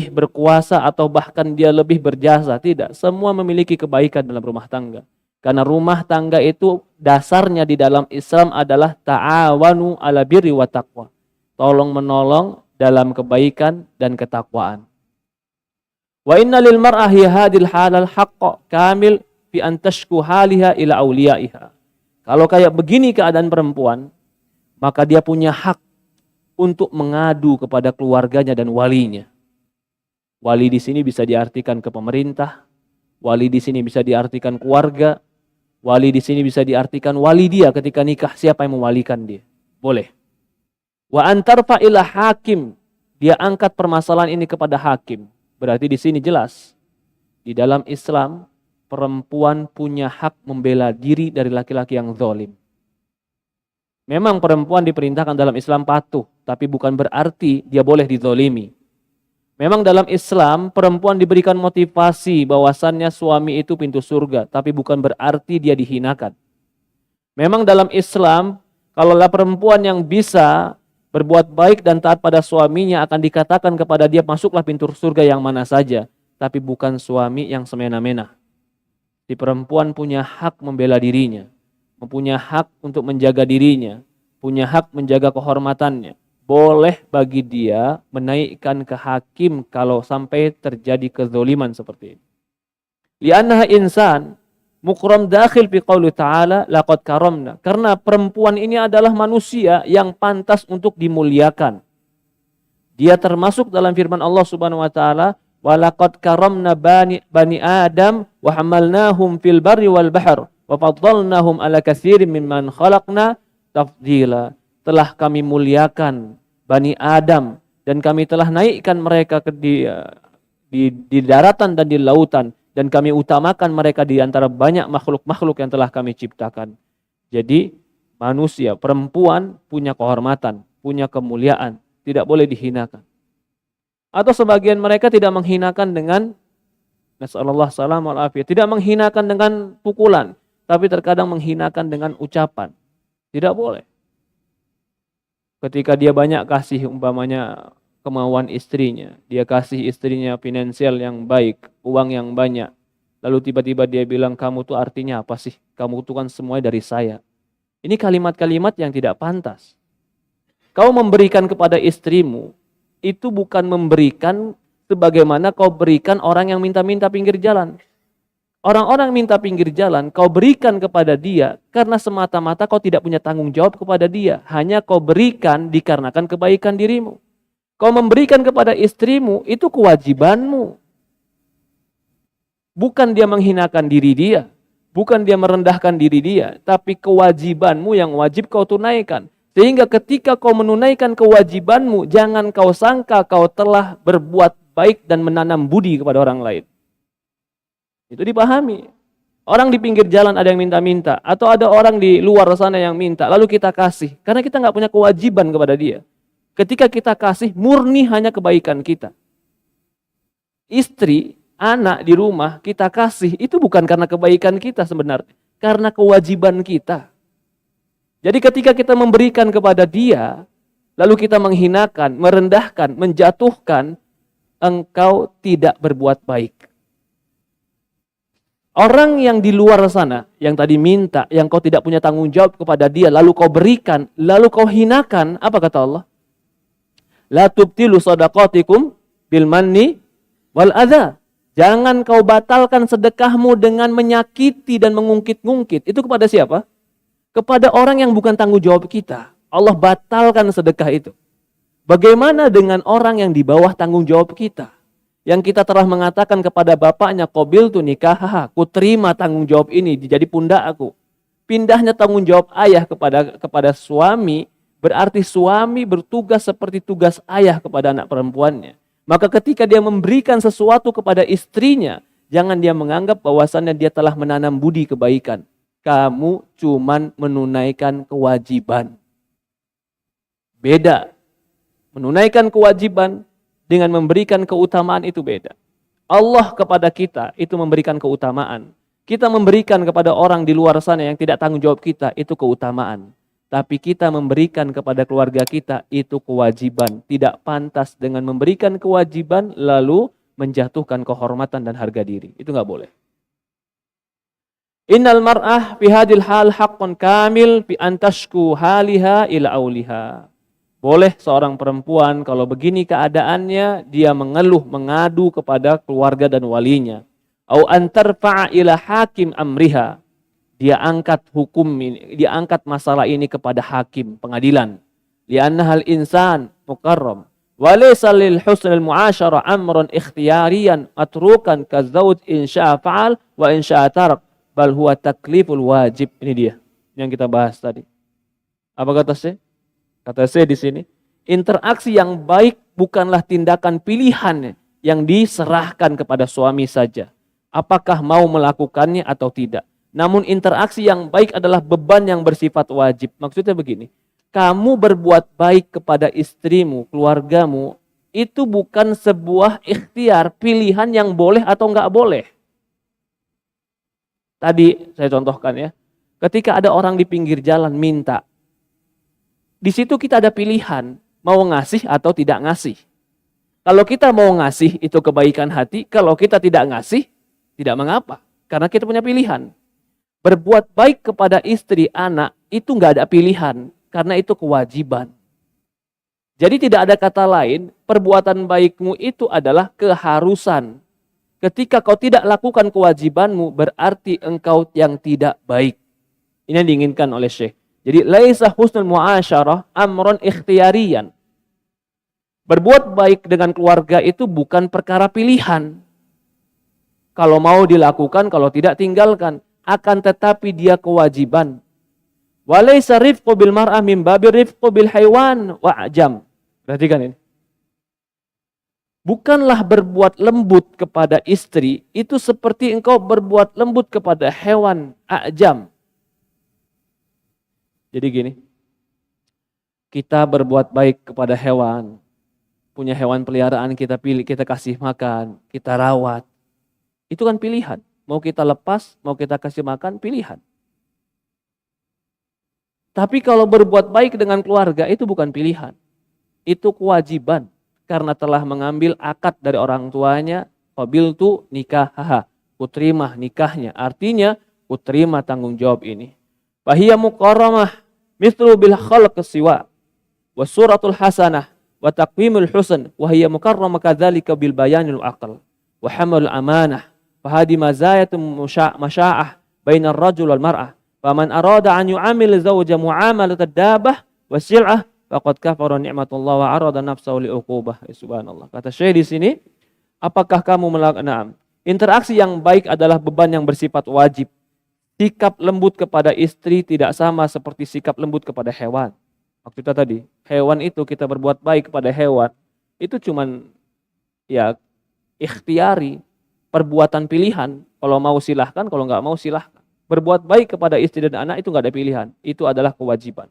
berkuasa atau bahkan dia lebih berjasa. Tidak, semua memiliki kebaikan dalam rumah tangga. Karena rumah tangga itu dasarnya di dalam Islam adalah ta'awanu ala birri wa taqwa. Tolong menolong dalam kebaikan dan ketakwaan. Wa inna lil mar'ahi hadil halal haqqa kamil fi an tashku haliha ila awliyaiha. Kalau kayak begini keadaan perempuan, maka dia punya hak untuk mengadu kepada keluarganya dan walinya. Wali di sini bisa diartikan ke pemerintah, wali di sini bisa diartikan keluarga, wali di sini bisa diartikan wali dia ketika nikah, siapa yang mewalikan dia. Boleh. Wa antarfa ila hakim, dia angkat permasalahan ini kepada hakim. Berarti di sini jelas, di dalam Islam perempuan punya hak membela diri dari laki-laki yang zalim. Memang perempuan diperintahkan dalam Islam patuh, tapi bukan berarti dia boleh dizalimi. Memang dalam Islam perempuan diberikan motivasi bahwasannya suami itu pintu surga, tapi bukan berarti dia dihinakan. Memang dalam Islam kalaulah perempuan yang bisa berbuat baik dan taat pada suaminya akan dikatakan kepada dia masuklah pintu surga yang mana saja. Tapi bukan suami yang semena-mena. Si perempuan punya hak membela dirinya, mempunyai hak untuk menjaga dirinya, punya hak menjaga kehormatannya. Boleh bagi dia menaikkan ke hakim kalau sampai terjadi kezoliman seperti ini. Li'annaha insan mukram dakhil fi qauli ta'ala laqad karamna. Karena perempuan ini adalah manusia yang pantas untuk dimuliakan. Dia termasuk dalam firman Allah Subhanahu wa taala, wa laqad karamna bani Adam wa hamalnahum fil barri wal bahr wa faddalnahum ala katsirin mimman khalaqna tafdila. Telah kami muliakan Bani Adam dan kami telah naikkan mereka di daratan dan di lautan dan kami utamakan mereka di antara banyak makhluk-makhluk yang telah kami ciptakan. Jadi manusia, perempuan punya kehormatan, punya kemuliaan, tidak boleh dihinakan. Atau sebagian mereka tidak menghinakan dengan nasallallahu salam wal afiyah, tidak menghinakan dengan pukulan, tapi terkadang menghinakan dengan ucapan. Tidak boleh. Ketika dia banyak kasih umpamanya kemauan istrinya, dia kasih istrinya finansial yang baik, uang yang banyak, lalu tiba-tiba dia bilang, kamu tuh artinya apa sih? Kamu tuh kan semuanya dari saya. Ini kalimat-kalimat yang tidak pantas. Kau memberikan kepada istrimu, itu bukan memberikan sebagaimana kau berikan orang yang minta-minta pinggir jalan. Orang-orang minta pinggir jalan, kau berikan kepada dia karena semata-mata kau tidak punya tanggung jawab kepada dia. Hanya kau berikan dikarenakan kebaikan dirimu. Kau memberikan kepada istrimu, itu kewajibanmu. Bukan dia menghinakan diri dia, bukan dia merendahkan diri dia, tapi kewajibanmu yang wajib kau tunaikan. Sehingga ketika kau menunaikan kewajibanmu, jangan kau sangka kau telah berbuat baik dan menanam budi kepada orang lain. Itu dipahami. Orang di pinggir jalan ada yang minta-minta, atau ada orang di luar sana yang minta, lalu kita kasih. Karena kita nggak punya kewajiban kepada dia. Ketika kita kasih, murni hanya kebaikan kita. Istri, anak di rumah, kita kasih, itu bukan karena kebaikan kita sebenarnya. Karena kewajiban kita. Jadi ketika kita memberikan kepada dia, lalu kita menghinakan, merendahkan, menjatuhkan, engkau tidak berbuat baik. Orang yang di luar sana, yang tadi minta, yang kau tidak punya tanggung jawab kepada dia, lalu kau berikan, lalu kau hinakan, apa kata Allah? La tubtilu sadaqatikum bil manni wal adha. Jangan kau batalkan sedekahmu dengan menyakiti dan mengungkit-ungkit. Itu kepada siapa? Kepada orang yang bukan tanggung jawab kita. Allah batalkan sedekah itu. Bagaimana dengan orang yang di bawah tanggung jawab kita? Yang kita telah mengatakan kepada bapaknya, qabil tu nikah, ku terima tanggung jawab ini jadi pundak aku. Pindahnya tanggung jawab ayah kepada suami, berarti suami bertugas seperti tugas ayah kepada anak perempuannya. Maka ketika dia memberikan sesuatu kepada istrinya, jangan dia menganggap bahwasannya dia telah menanam budi kebaikan. Kamu cuman menunaikan kewajiban. Beda. Menunaikan kewajiban dengan memberikan keutamaan itu beda. Allah kepada kita itu memberikan keutamaan. Kita memberikan kepada orang di luar sana yang tidak tanggung jawab kita itu keutamaan. Tapi kita memberikan kepada keluarga kita itu kewajiban. Tidak pantas dengan memberikan kewajiban lalu menjatuhkan kehormatan dan harga diri. Itu nggak boleh. Innal mar'ah fi hadil hal haqqun kamil fi antashku haliha ila auliha. Boleh seorang perempuan kalau begini keadaannya, dia mengeluh, mengadu kepada keluarga dan walinya. Au antarfa'a ila hakim amriha. Dia angkat hukum ini, dia angkat masalah ini kepada hakim, pengadilan. Lianna hal insan mukarram. Wa laysa lil husnil mu'asyara amran ikhtiyariyan atrukan kazauj in sya'a fa'al wa in sya'a tarak. Bal huwa takliful wajib. Ini dia yang kita bahas tadi. Apa kata saya? Kata saya di sini, interaksi yang baik bukanlah tindakan pilihan yang diserahkan kepada suami saja. Apakah mau melakukannya atau tidak. Namun interaksi yang baik adalah beban yang bersifat wajib. Maksudnya begini, kamu berbuat baik kepada istrimu, keluargamu, itu bukan sebuah ikhtiar, pilihan yang boleh atau enggak boleh. Tadi saya contohkan ya, ketika ada orang di pinggir jalan minta, di situ kita ada pilihan, mau ngasih atau tidak ngasih. Kalau kita mau ngasih, itu kebaikan hati. Kalau kita tidak ngasih, tidak mengapa. Karena kita punya pilihan. Berbuat baik kepada istri, anak, itu nggak ada pilihan. Karena itu kewajiban. Jadi tidak ada kata lain, perbuatan baikmu itu adalah keharusan. Ketika kau tidak lakukan kewajibanmu, berarti engkau yang tidak baik. Ini yang diinginkan oleh Syekh. Jadi, laisa husnul mu'asyarah amron ikhtiyarian. Berbuat baik dengan keluarga itu bukan perkara pilihan. Kalau mau dilakukan, kalau tidak tinggalkan. Akan tetapi dia kewajiban. Walaysa rifqu bil mar'ah min babi rifqu bil haywan wa'jam. Perhatikan ini. Bukanlah berbuat lembut kepada istri itu seperti engkau berbuat lembut kepada hewan a'jam. Jadi gini. Kita berbuat baik kepada hewan. Punya hewan peliharaan kita pilih, kita kasih makan, kita rawat. Itu kan pilihan. Mau kita lepas, mau kita kasih makan, pilihan. Tapi kalau berbuat baik dengan keluarga itu bukan pilihan. Itu kewajiban. Karena telah mengambil akad dari orang tuanya, qabiltu nikahaha. Kuterima nikahnya. Artinya, kuterima tanggung jawab ini. Fahiya mukarramah mithlu bil khalq siwa. Wa suratul hasanah. Wa taqwimul husn. Wa hiya mukarramah kadzalika bil bayanil aql. Wa hamalul amanah. Fahadi mazayatun masya'ah bainar rajul wal mar'ah. Faman arada an yu'amil zawja mu'amalat ad-dabah wa sil'ah faqad kafara ni'matullah wa arada nafsahu li'uqubah. Subhanallah. Kata Syekh di sini, apakah kamu melakukan interaksi yang baik adalah beban yang bersifat wajib. Sikap lembut kepada istri tidak sama seperti sikap lembut kepada hewan. Maksudnya tadi, hewan itu kita berbuat baik kepada hewan, itu cuman ya ikhtiari, perbuatan pilihan. Kalau mau silahkan, kalau nggak mau silahkan. Berbuat baik kepada istri dan anak itu nggak ada pilihan, itu adalah kewajiban.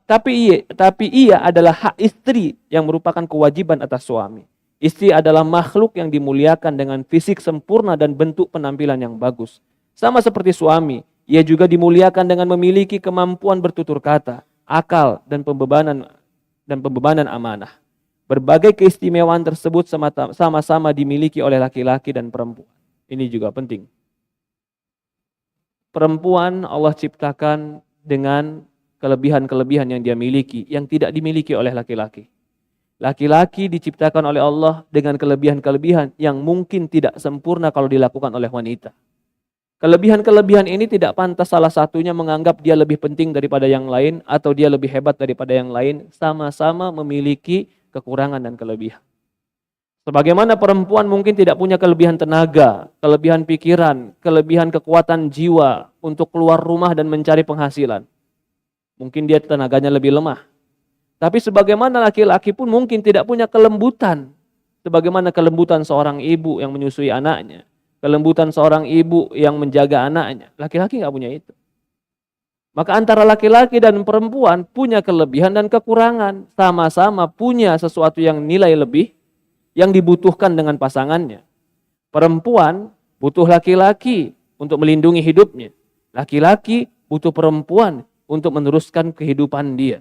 Tapi ia adalah hak istri yang merupakan kewajiban atas suami. Istri adalah makhluk yang dimuliakan dengan fisik sempurna dan bentuk penampilan yang bagus. Sama seperti suami, ia juga dimuliakan dengan memiliki kemampuan bertutur kata, akal dan pembebanan amanah. Berbagai keistimewaan tersebut sama-sama dimiliki oleh laki-laki dan perempuan. Ini juga penting. Perempuan Allah ciptakan dengan kelebihan-kelebihan yang dia miliki, yang tidak dimiliki oleh laki-laki. Laki-laki diciptakan oleh Allah dengan kelebihan-kelebihan yang mungkin tidak sempurna kalau dilakukan oleh wanita. Kelebihan-kelebihan ini tidak pantas salah satunya menganggap dia lebih penting daripada yang lain atau dia lebih hebat daripada yang lain, sama-sama memiliki kekurangan dan kelebihan. Sebagaimana perempuan mungkin tidak punya kelebihan tenaga, kelebihan pikiran, kelebihan kekuatan jiwa untuk keluar rumah dan mencari penghasilan. Mungkin dia tenaganya lebih lemah. Tapi sebagaimana laki-laki pun mungkin tidak punya kelembutan. Sebagaimana kelembutan seorang ibu yang menyusui anaknya. Kelembutan seorang ibu yang menjaga anaknya. Laki-laki nggak punya itu. Maka antara laki-laki dan perempuan punya kelebihan dan kekurangan. Sama-sama punya sesuatu yang nilai lebih yang dibutuhkan dengan pasangannya. Perempuan butuh laki-laki untuk melindungi hidupnya. Laki-laki butuh perempuan untuk meneruskan kehidupan dia.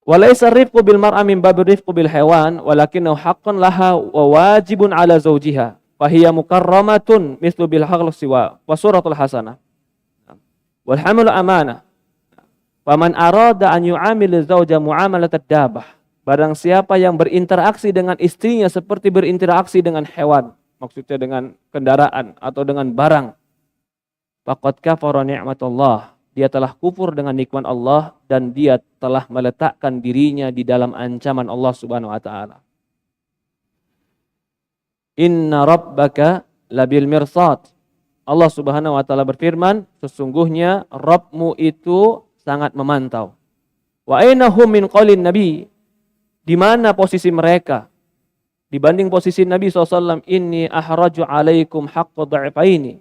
Walaysa rifqu bil mar'a min babi rifqu bil hewan walakinnahu haqqun laha wa wajibun ala zawjiha fahiya mukarramatun mithlu bil khalqi wa suratul hasanah wal hamlu amanah. Faman arada an yu'amil zawja mu'amalat ad-dabah. Barang siapa yang berinteraksi dengan istrinya seperti berinteraksi dengan hewan, maksudnya dengan kendaraan atau dengan barang, faqad kafara ni'matullah. Dia telah kufur dengan nikmat Allah dan dia telah meletakkan dirinya di dalam ancaman Allah Subhanahu wa taala. Inna rabbaka labil mirsad. Allah Subhanahu wa taala berfirman, sesungguhnya Rabbmu itu sangat memantau. Wa ainahum min qaulin nabi. Di mana posisi mereka dibanding posisi Nabi SAW? Inni ahraju alaikum haqqa dha'ifaini.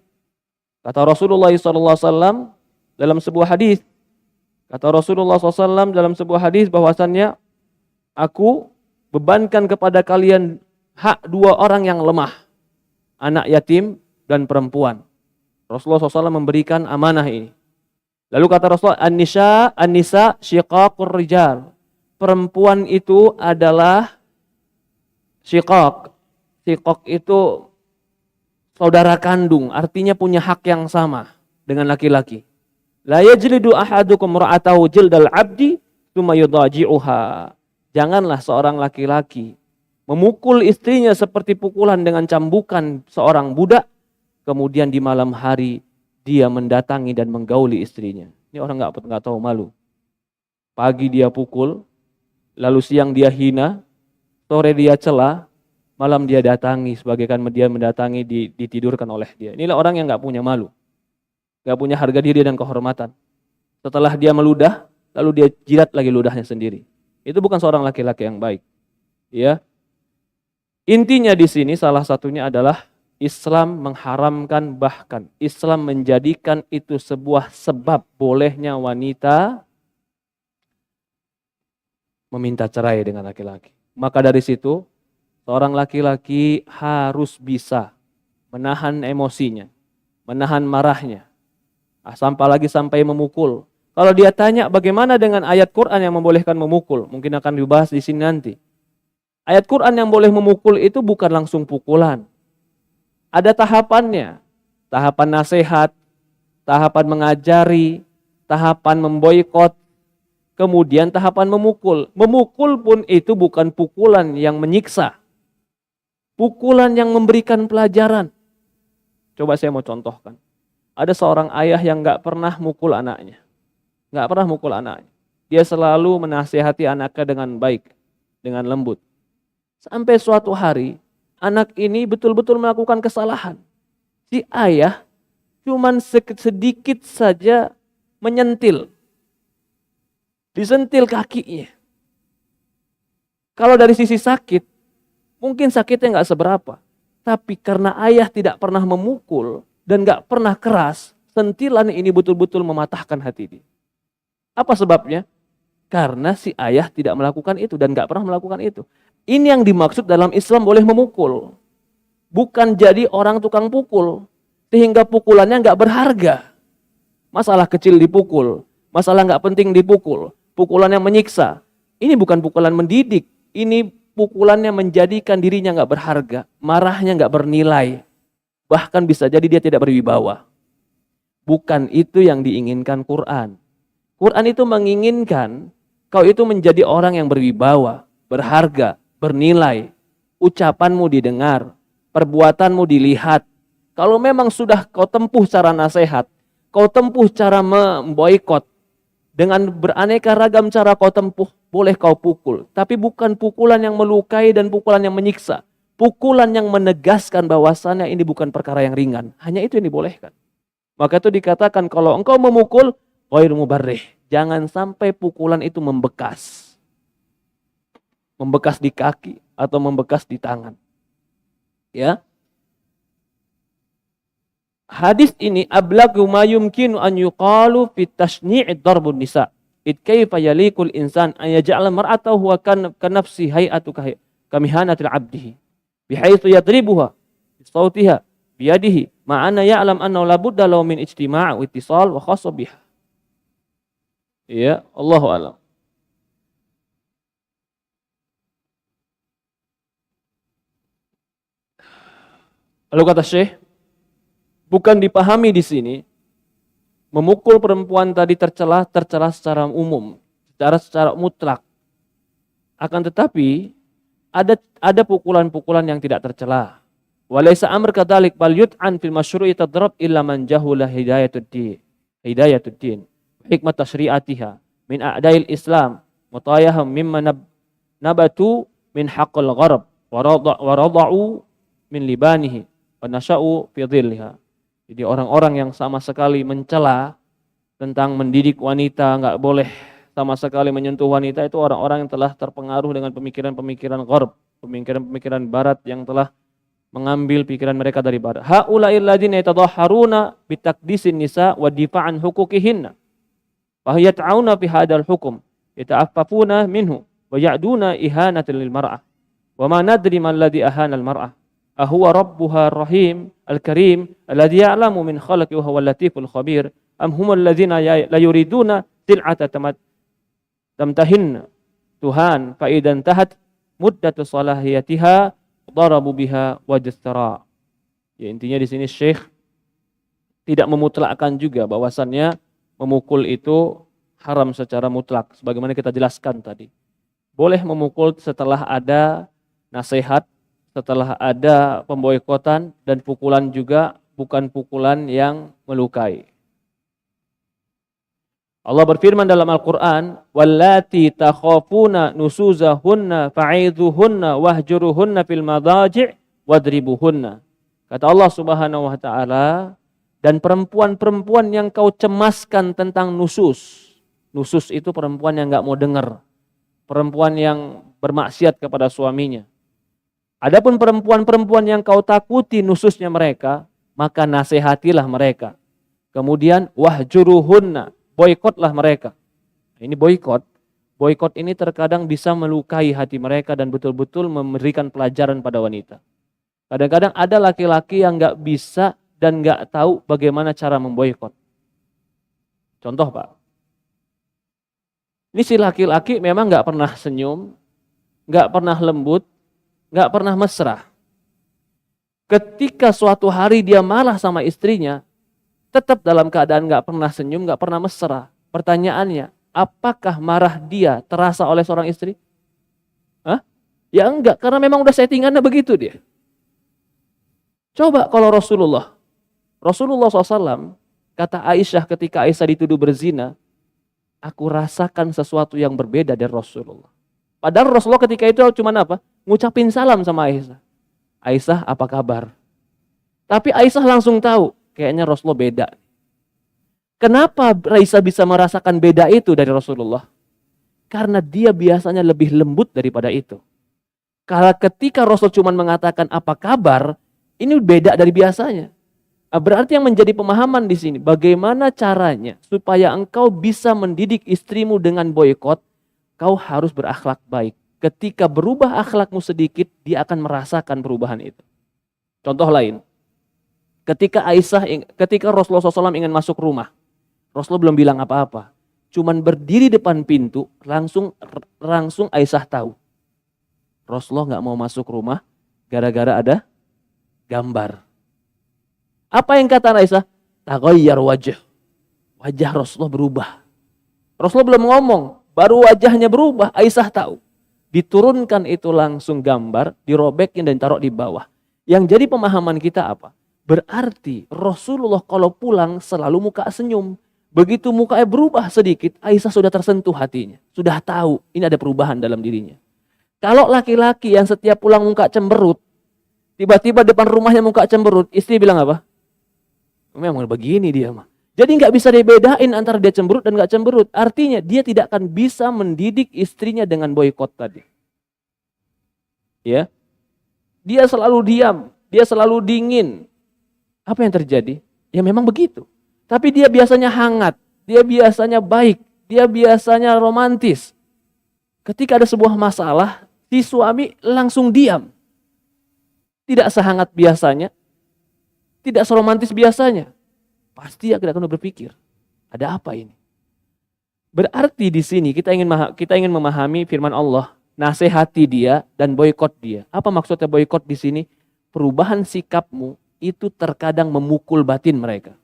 Kata Rasulullah SAW dalam sebuah hadis. Kata Rasulullah SAW dalam sebuah hadis bahwasannya aku bebankan kepada kalian hak dua orang yang lemah. Anak yatim dan perempuan. Rasulullah SAW memberikan amanah ini. Lalu kata Rasulullah, An-nisa syiqaqur rijal. Perempuan itu adalah syiqaq. Syiqaq itu saudara kandung, artinya punya hak yang sama dengan laki-laki. La yajlidu ahadukum ra'atahu jildal abdi tsumma yudaji'uha. Janganlah seorang laki-laki memukul istrinya seperti pukulan dengan cambukan seorang budak, kemudian di malam hari dia mendatangi dan menggauli istrinya. Ini orang nggak tahu malu. Pagi dia pukul, lalu siang dia hina, sore dia cela, malam dia datangi, sebagaikan dia mendatangi, ditidurkan oleh dia. Inilah orang yang nggak punya malu, nggak punya harga diri dan kehormatan. Setelah dia meludah, lalu dia jilat lagi ludahnya sendiri. Itu bukan seorang laki-laki yang baik. Ya, intinya di sini salah satunya adalah Islam mengharamkan, bahkan Islam menjadikan itu sebuah sebab bolehnya wanita meminta cerai dengan laki-laki. Maka dari situ, seorang laki-laki harus bisa menahan emosinya, menahan marahnya, sampai memukul. Kalau dia tanya bagaimana dengan ayat Quran yang membolehkan memukul, mungkin akan dibahas di sini nanti. Ayat Quran yang boleh memukul itu bukan langsung pukulan. Ada tahapannya, tahapan nasihat, tahapan mengajari, tahapan memboikot, kemudian tahapan memukul. Memukul pun itu bukan pukulan yang menyiksa. Pukulan yang memberikan pelajaran. Coba saya mau contohkan. Ada seorang ayah yang gak pernah mukul anaknya. Gak pernah mukul anaknya. Dia selalu menasihati anaknya dengan baik, dengan lembut. Sampai suatu hari, anak ini betul-betul melakukan kesalahan. Si ayah cuman sedikit saja menyentil. Disentil kakinya. Kalau dari sisi sakit, mungkin sakitnya nggak seberapa. Tapi karena ayah tidak pernah memukul dan nggak pernah keras, sentilan ini betul-betul mematahkan hati dia. Apa sebabnya? Karena si ayah tidak melakukan itu dan nggak pernah melakukan itu. Ini yang dimaksud dalam Islam boleh memukul. Bukan jadi orang tukang pukul. Sehingga pukulannya nggak berharga. Masalah kecil dipukul. Masalah nggak penting dipukul. Pukulan yang menyiksa. Ini bukan pukulan mendidik. Ini pukulannya menjadikan dirinya nggak berharga. Marahnya nggak bernilai. Bahkan bisa jadi dia tidak berwibawa. Bukan itu yang diinginkan Quran. Quran itu menginginkan kau itu menjadi orang yang berwibawa, berharga, bernilai. Ucapanmu didengar, perbuatanmu dilihat. Kalau memang sudah kau tempuh cara nasihat, kau tempuh cara memboikot, dengan beraneka ragam cara kau tempuh, boleh kau pukul. Tapi bukan pukulan yang melukai dan pukulan yang menyiksa. Pukulan yang menegaskan bahwasannya ini bukan perkara yang ringan. Hanya itu yang dibolehkan. Maka itu dikatakan kalau engkau memukul, ghairu mubarrih. Jangan sampai pukulan itu membekas. Membekas di kaki atau membekas di tangan. Ya. Hadis ini ablagu ma yumkinu an yuqalu fi tashni'i darbun nisa. It kayfa yalikul insan an yaj'ala mar'atahu wa kan nafsi hay'atu kamihanatil 'abdihi bihaitsu yadribuha bi sautiha bi yadihi ma'ana ya'lam annahu la budda lahu min ijtima' wa ittisal wa khassa biha. Ya, Allahu a'lam. Lalu kata Syekh, bukan dipahami di sini memukul perempuan tadi tercela secara umum, secara mutlak. Akan tetapi ada pukulan-pukulan yang tidak tercela. Walaysa amr kadzalik bal yut'an fil masyru'i tadrab illa man jahula hidayatuddin. Hikmat tasyri'atiha min a'dail Islam mutayaham mimma nabatu min haqqil gharab wa rada'u min libanihi wa nasha'u fi dhilliha. Jadi orang-orang yang sama sekali mencela tentang mendidik wanita, enggak boleh sama sekali menyentuh wanita, itu orang-orang yang telah terpengaruh dengan pemikiran-pemikiran gharb, pemikiran-pemikiran barat yang telah mengambil pikiran mereka dari barat. Haula'il ladzina yatadahharuna bitaqdisin nisa wa difa'an huquqihinna. Fa yata'una fi hadzal hukm, yata'affafuna minhu wa ya'duna ihanatan lil mar'ah. Wa ma nadri man ladzi ahana al mar'ah. Ahuwa rabbuha rahim al-karim alladzi ya'lamu min khalaqi wa huwal latiful khabir am humul ladzina la yuriduna til'ata tamtahin Tuhan fa idan tahat muddatu salahiyatiha darabu biha wajastara. Ya, intinya di sini Syekh tidak memutlakkan juga bahwasannya memukul itu haram secara mutlak. Sebagaimana kita jelaskan tadi. Boleh memukul setelah ada nasihat, setelah ada pemboikotan, dan pukulan juga bukan pukulan yang melukai. Allah berfirman dalam Al-Quran, "Wallati takhafuna nusuzahunna fa'idhuhunna wahjuruhunna fil madaji' wadribuhunna." Kata Allah Subhanahu wa taala, dan perempuan-perempuan yang kau cemaskan tentang nusus. Nusus itu perempuan yang enggak mau dengar. Perempuan yang bermaksiat kepada suaminya. Adapun perempuan-perempuan yang kau takuti nususnya mereka, maka nasihatilah mereka. Kemudian wahjuruhunna, boikotlah mereka. Ini boikot. Boikot ini terkadang bisa melukai hati mereka dan betul-betul memberikan pelajaran pada wanita. Kadang-kadang ada laki-laki yang nggak bisa dan nggak tahu bagaimana cara memboikot. Contoh Pak, ini si laki-laki memang nggak pernah senyum, nggak pernah lembut, nggak pernah mesra. Ketika suatu hari dia marah sama istrinya, tetap dalam keadaan nggak pernah senyum, nggak pernah mesra. Pertanyaannya, apakah marah dia terasa oleh seorang istri? Hah? Ya enggak, karena memang udah settingannya begitu dia. Coba kalau Rasulullah SAW, kata Aisyah ketika Aisyah dituduh berzina, aku rasakan sesuatu yang berbeda dari Rasulullah. Padahal Rasulullah ketika itu cuma apa? Ngucapin salam sama Aisyah. Aisyah, apa kabar? Tapi Aisyah langsung tahu, kayaknya Rasulullah beda. Kenapa Aisyah bisa merasakan beda itu dari Rasulullah? Karena dia biasanya lebih lembut daripada itu. Kalau ketika Rasul cuma mengatakan apa kabar, ini beda dari biasanya. Berarti yang menjadi pemahaman di sini, bagaimana caranya supaya engkau bisa mendidik istrimu dengan boikot, kau harus berakhlak baik. Ketika berubah akhlakmu sedikit, dia akan merasakan perubahan itu. Contoh lain, ketika Rasulullah SAW ingin masuk rumah, Rasulullah belum bilang apa-apa, cuman berdiri depan pintu, langsung Aisyah tahu. Rasulullah nggak mau masuk rumah gara-gara ada gambar. Apa yang kata Aisyah? Taghayyar wajah. Wajah Rasulullah berubah. Rasulullah belum ngomong, baru wajahnya berubah, Aisyah tahu. Diturunkan itu langsung gambar, dirobekin dan taruh di bawah. Yang jadi pemahaman kita apa? Berarti Rasulullah kalau pulang selalu muka senyum. Begitu mukanya berubah sedikit, Aisyah sudah tersentuh hatinya. Sudah tahu ini ada perubahan dalam dirinya. Kalau laki-laki yang setiap pulang muka cemberut, tiba-tiba depan rumahnya muka cemberut, istri bilang apa? Memang begini dia mah. Jadi nggak bisa dibedain antara dia cemberut dan nggak cemberut. Artinya dia tidak akan bisa mendidik istrinya dengan boikot tadi. Ya, dia selalu diam, dia selalu dingin. Apa yang terjadi? Ya memang begitu. Tapi dia biasanya hangat, dia biasanya baik, dia biasanya romantis. Ketika ada sebuah masalah, si suami langsung diam. Tidak sehangat biasanya, tidak seromantis biasanya. Pasti akan berpikir, ada apa ini? Berarti di sini kita ingin memahami firman Allah, nasihati dia dan boikot dia. Apa maksudnya boikot di sini? Perubahan sikapmu itu terkadang memukul batin mereka.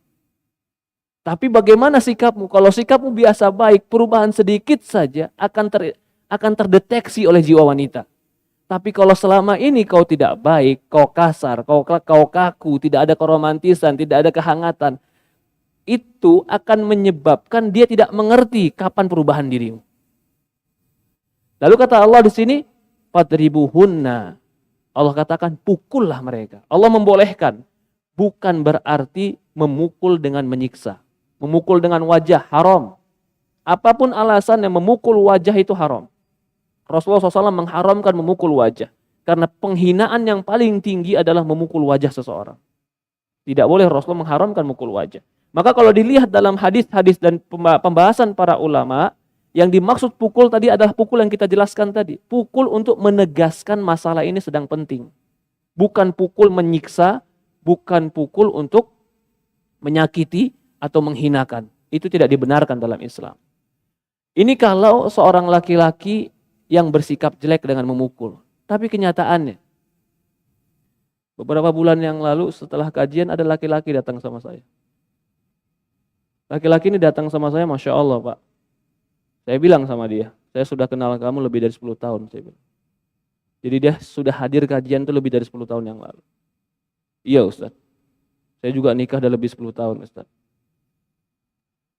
Tapi bagaimana sikapmu? Kalau sikapmu biasa baik, perubahan sedikit saja akan terdeteksi oleh jiwa wanita. Tapi kalau selama ini kau tidak baik, kau kasar, kau kaku, tidak ada keromantisan, tidak ada kehangatan, itu akan menyebabkan dia tidak mengerti kapan perubahan dirimu. Lalu kata Allah di sini, fadribuhunna. Allah katakan pukullah mereka. Allah membolehkan, bukan berarti memukul dengan menyiksa. Memukul dengan wajah haram. Apapun alasan yang memukul wajah itu haram. Rasulullah SAW mengharamkan memukul wajah. Karena penghinaan yang paling tinggi adalah memukul wajah seseorang. Tidak boleh Rasulullah mengharamkan memukul wajah. Maka kalau dilihat dalam hadis-hadis dan pembahasan para ulama, yang dimaksud pukul tadi adalah pukul yang kita jelaskan tadi. Pukul untuk menegaskan masalah ini sedang penting. Bukan pukul menyiksa, bukan pukul untuk menyakiti atau menghinakan. Itu tidak dibenarkan dalam Islam. Ini kalau seorang laki-laki yang bersikap jelek dengan memukul. Tapi kenyataannya, Beberapa bulan yang lalu setelah kajian ada laki-laki datang sama saya. Laki-laki ini datang sama saya, Masya Allah Pak. Saya bilang sama dia, saya sudah kenal kamu lebih dari 10 tahun. Saya bilang. Jadi dia sudah hadir kajian itu lebih dari 10 tahun yang lalu. Iya Ustaz, saya juga nikah udah lebih 10 tahun Ustaz.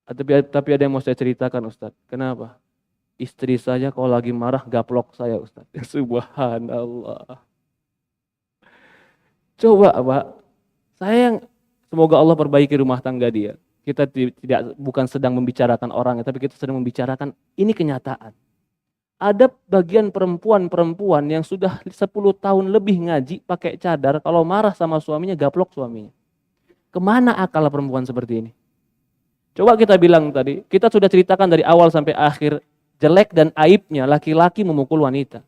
Tapi ada yang mau saya ceritakan Ustaz. Kenapa? Istri saya kalau lagi marah gaplok saya Ustaz. Subhanallah. Coba Pak, semoga Allah perbaiki rumah tangga dia. Kita bukan sedang membicarakan orang, tapi kita sedang membicarakan ini kenyataan. Ada bagian perempuan-perempuan yang sudah 10 tahun lebih ngaji pakai cadar, kalau marah sama suaminya gaplok suaminya. Kemana akal perempuan seperti ini? Coba kita bilang tadi, kita sudah ceritakan dari awal sampai akhir jelek dan aibnya laki-laki memukul wanita.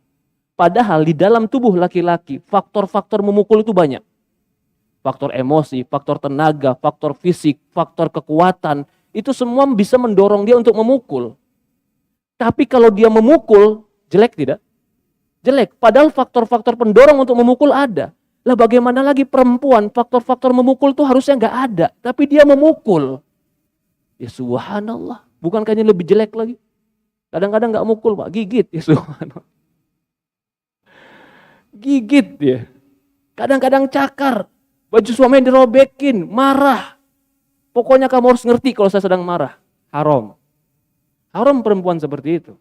Padahal di dalam tubuh laki-laki faktor-faktor memukul itu banyak. Faktor emosi, faktor tenaga, faktor fisik, faktor kekuatan. Itu semua bisa mendorong dia untuk memukul. Tapi kalau dia memukul, jelek tidak? Jelek. Padahal faktor-faktor pendorong untuk memukul ada. Lah bagaimana lagi perempuan, faktor-faktor memukul itu harusnya nggak ada. Tapi dia memukul. Ya subhanallah. Bukankah ini lebih jelek lagi? Kadang-kadang nggak mukul Pak, gigit. Ya subhanallah. Gigit dia. Kadang-kadang cakar. Baju suaminya dirobekin, marah. Pokoknya kamu harus ngerti kalau saya sedang marah. Haram. Haram perempuan seperti itu.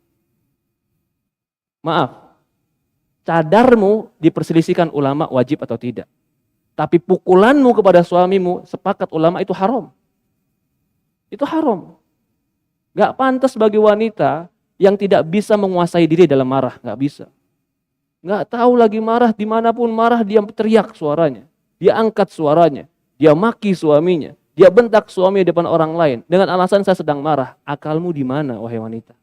Maaf. Cadarmu diperselisihkan ulama wajib atau tidak. Tapi pukulanmu kepada suamimu, sepakat ulama itu haram. Itu haram. Gak pantas bagi wanita yang tidak bisa menguasai diri dalam marah. Gak bisa. Gak tahu lagi marah, dimanapun marah dia teriak suaranya. Dia angkat suaranya, dia maki suaminya, dia bentak suami di depan orang lain dengan alasan saya sedang marah. Akalmu di mana wahai wanita?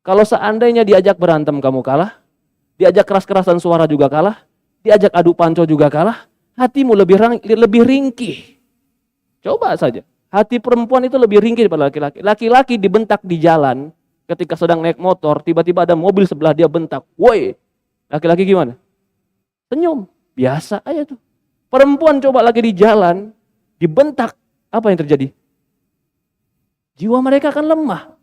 Kalau seandainya diajak berantem kamu kalah, diajak keras-kerasan suara juga kalah, diajak adu panco juga kalah, hatimu lebih ringkih. Coba saja, hati perempuan itu lebih ringkih daripada laki-laki. Laki-laki dibentak di jalan ketika sedang naik motor, tiba-tiba ada mobil sebelah dia bentak. Woi, laki-laki gimana? Senyum, biasa aja tuh. Perempuan coba lagi di jalan, dibentak, apa yang terjadi? Jiwa mereka akan lemah.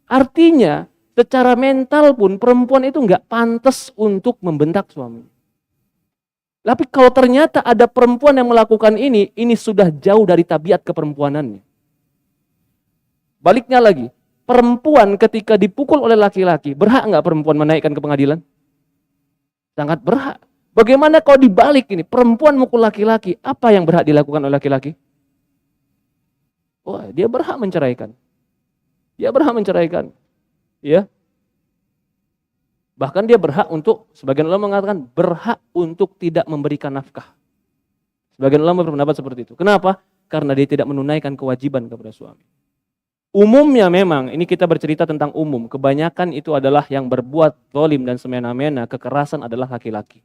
Artinya, secara mental pun perempuan itu nggak pantas untuk membentak suami. Tapi kalau ternyata ada perempuan yang melakukan ini sudah jauh dari tabiat keperempuanannya. Baliknya lagi, perempuan ketika dipukul oleh laki-laki, berhak nggak perempuan menaikkan ke pengadilan? Sangat berhak. Bagaimana kalau dibalik ini, perempuan mukul laki-laki, apa yang berhak dilakukan oleh laki-laki? Wah, dia berhak menceraikan. Dia berhak menceraikan. Ya. Bahkan dia berhak untuk, sebagian ulama mengatakan berhak untuk tidak memberikan nafkah. Sebagian ulama berpendapat seperti itu. Kenapa? Karena dia tidak menunaikan kewajiban kepada suami. Umumnya memang, ini kita bercerita tentang umum, kebanyakan itu adalah yang berbuat zalim dan semena-mena, kekerasan adalah laki-laki.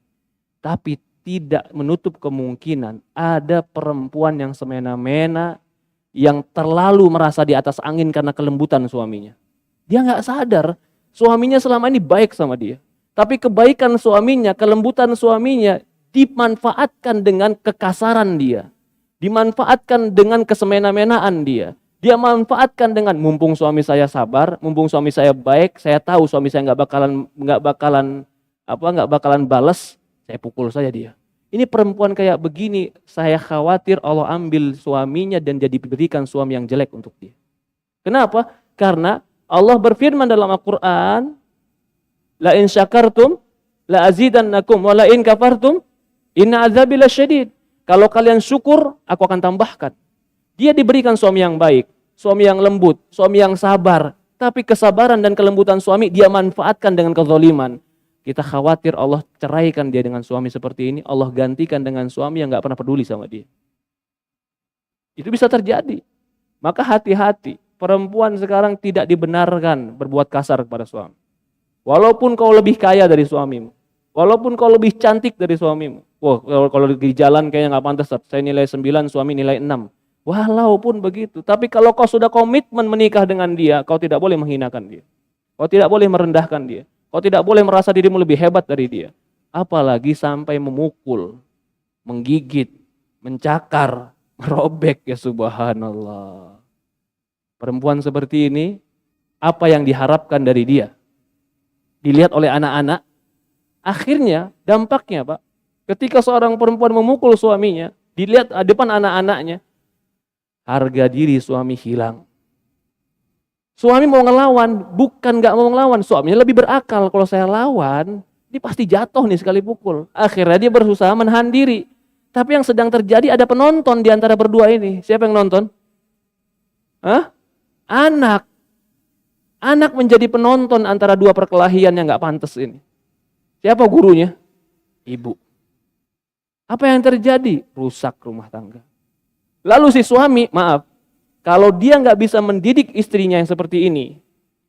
Tapi tidak menutup kemungkinan ada perempuan yang semena-mena, yang terlalu merasa di atas angin karena kelembutan suaminya. Dia nggak sadar, suaminya selama ini baik sama dia. Tapi kebaikan suaminya, kelembutan suaminya dimanfaatkan dengan kekasaran dia. Dimanfaatkan dengan kesemena-menaan dia. Dia manfaatkan dengan mumpung suami saya sabar, mumpung suami saya baik, saya tahu suami saya nggak bakalan balas. Saya pukul saja dia. Ini perempuan kayak begini, saya khawatir Allah ambil suaminya dan jadi diberikan suami yang jelek untuk dia. Kenapa? Karena Allah berfirman dalam Al-Quran, la in syakartum, la azidannakum, wa la in kafartum, inna azabi lasyadid. Kalau kalian syukur, aku akan tambahkan. Dia diberikan suami yang baik, suami yang lembut, suami yang sabar. Tapi kesabaran dan kelembutan suami dia manfaatkan dengan kezaliman. Kita khawatir Allah ceraikan dia dengan suami seperti ini, Allah gantikan dengan suami yang gak pernah peduli sama dia. Itu bisa terjadi. Maka hati-hati, perempuan sekarang tidak dibenarkan berbuat kasar kepada suami. Walaupun kau lebih kaya dari suamimu, walaupun kau lebih cantik dari suamimu. Wah, kalau di jalan kayaknya gak pantas, saya nilai 9, suami nilai 6. Walaupun begitu, tapi kalau kau sudah komitmen menikah dengan dia, kau tidak boleh menghinakan dia. Kau tidak boleh merendahkan dia. Kau tidak boleh merasa dirimu lebih hebat dari dia. Apalagi sampai memukul. menggigit, mencakar, merobek, ya subhanallah. Perempuan seperti ini, apa yang diharapkan dari dia? Dilihat oleh anak-anak, akhirnya dampaknya Pak, ketika seorang perempuan memukul suaminya, dilihat di depan anak-anaknya, harga diri suami hilang. Suami mau ngelawan, bukan gak mau ngelawan, suaminya lebih berakal, kalau saya lawan, ini pasti jatuh nih sekali pukul. Akhirnya dia berusaha menahan diri. Tapi yang sedang terjadi ada penonton di antara berdua ini. Siapa yang nonton? Hah? Anak. Anak menjadi penonton antara dua perkelahian yang gak pantas ini. Siapa gurunya? Ibu. Apa yang terjadi? Rusak rumah tangga. Lalu si suami, maaf, kalau dia gak bisa mendidik istrinya yang seperti ini,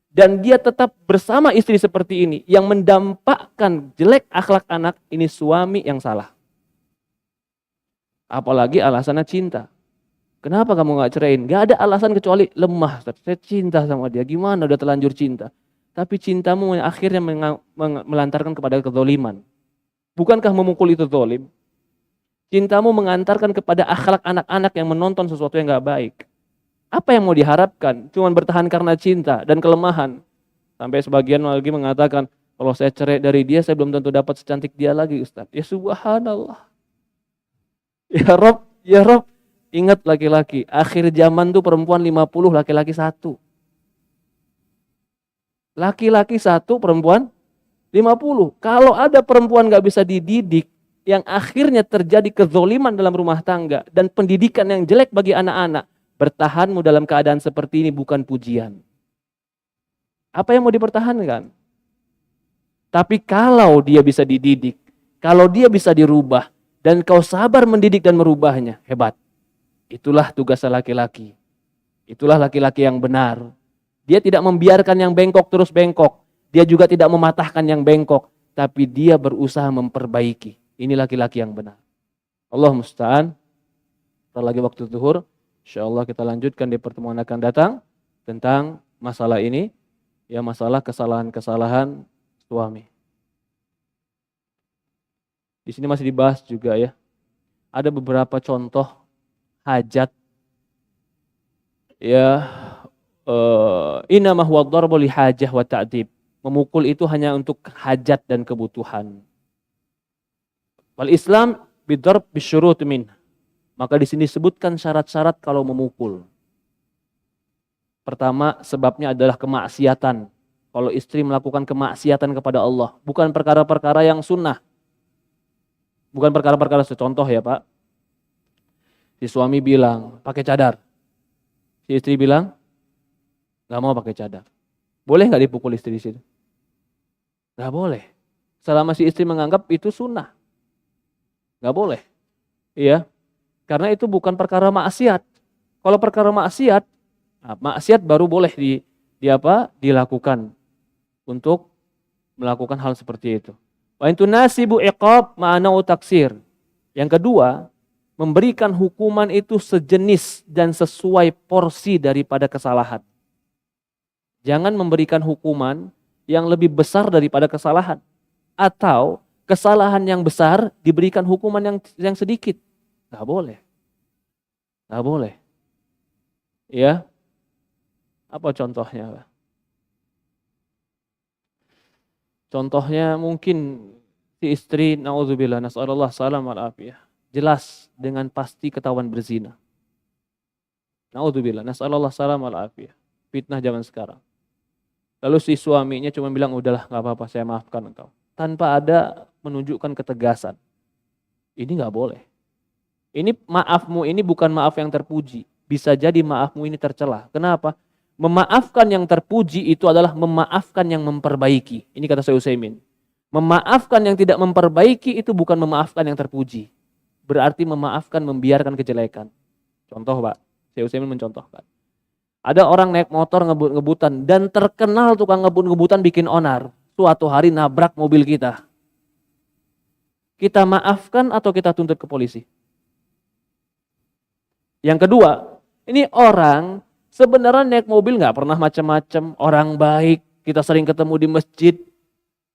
dan dia tetap bersama istri seperti ini, yang mendampakkan jelek akhlak anak, ini suami yang salah. Apalagi alasannya cinta. Kenapa kamu gak ceraiin? Gak ada alasan kecuali lemah. Saya cinta sama dia. Gimana udah terlanjur cinta. Tapi cintamu akhirnya melantarkan kepada kezoliman. Bukankah memukul itu zolim? Cintamu mengantarkan kepada akhlak anak-anak yang menonton sesuatu yang gak baik. Apa yang mau diharapkan? Cuman bertahan karena cinta dan kelemahan. Sampai sebagian lagi mengatakan, kalau saya cerai dari dia, saya belum tentu dapat secantik dia lagi, Ustaz. Ya subhanallah. Ya Rob. Ingat laki-laki, akhir zaman tuh perempuan 50, laki-laki 1. Laki-laki 1, perempuan 50. Kalau ada perempuan gak bisa dididik, yang akhirnya terjadi kezoliman dalam rumah tangga, dan pendidikan yang jelek bagi anak-anak, bertahanmu dalam keadaan seperti ini bukan pujian. Apa yang mau dipertahankan? Tapi kalau dia bisa dididik, kalau dia bisa dirubah, dan kau sabar mendidik dan merubahnya, hebat. Itulah tugas laki-laki. Itulah laki-laki yang benar. Dia tidak membiarkan yang bengkok terus bengkok. Dia juga tidak mematahkan yang bengkok. Tapi dia berusaha memperbaiki. Ini laki-laki yang benar. Allah musta'an. Sebentar lagi waktu zuhur. InsyaAllah kita lanjutkan di pertemuan akan datang. Tentang masalah ini. Ya, masalah kesalahan-kesalahan suami. Di sini masih dibahas juga ya. Ada beberapa contoh hajat ya, innama huwa dharbu li hajah wa ta'dib. Memukul itu hanya untuk hajat dan kebutuhan. Wal Islam bidarb bisyurut min. Maka di sini disebutkan syarat-syarat kalau memukul. Pertama, sebabnya adalah kemaksiatan. Kalau istri melakukan kemaksiatan kepada Allah, bukan perkara-perkara yang sunnah. Bukan perkara-perkara secontoh ya, Pak. Si suami bilang, pakai cadar. Si istri bilang, gak mau pakai cadar. Boleh gak dipukul istri di situ? Gak boleh. Selama si istri menganggap itu sunnah. Gak boleh. Iya. Karena itu bukan perkara maksiat. Kalau perkara maksiat, maksiat baru boleh dilakukan untuk melakukan hal seperti itu. Wa intu nasibu iqab ma'anau taksir. Yang kedua, memberikan hukuman itu sejenis dan sesuai porsi daripada kesalahan. Jangan memberikan hukuman yang lebih besar daripada kesalahan. Atau kesalahan yang besar diberikan hukuman yang sedikit. Gak boleh. Gak boleh. Ya. Apa contohnya? Contohnya mungkin si istri, na'udzubillah, nas'alullah salam wal afiyah. Jelas dengan pasti ketahuan berzina. Na'udzubillah, nas'alullah salam wal afiyah. Fitnah zaman sekarang. Lalu si suaminya cuma bilang, udahlah gak apa-apa, saya maafkan engkau. Tanpa ada menunjukkan ketegasan. Ini gak boleh. Ini maafmu ini bukan maaf yang terpuji. Bisa jadi maafmu ini tercela. Kenapa? Memaafkan yang terpuji itu adalah memaafkan yang memperbaiki. Ini kata Syekh Utsaimin. Memaafkan yang tidak memperbaiki itu bukan memaafkan yang terpuji. Berarti memaafkan membiarkan kejelekan. Contoh Pak, Syekh Utsaimin mencontohkan. Ada orang naik motor ngebut-ngebutan dan terkenal tukang ngebut-ngebutan bikin onar. Suatu hari nabrak mobil kita. Kita maafkan atau kita tuntut ke polisi? Yang kedua, ini orang sebenarnya naik mobil gak pernah macam-macam, orang baik, kita sering ketemu di masjid,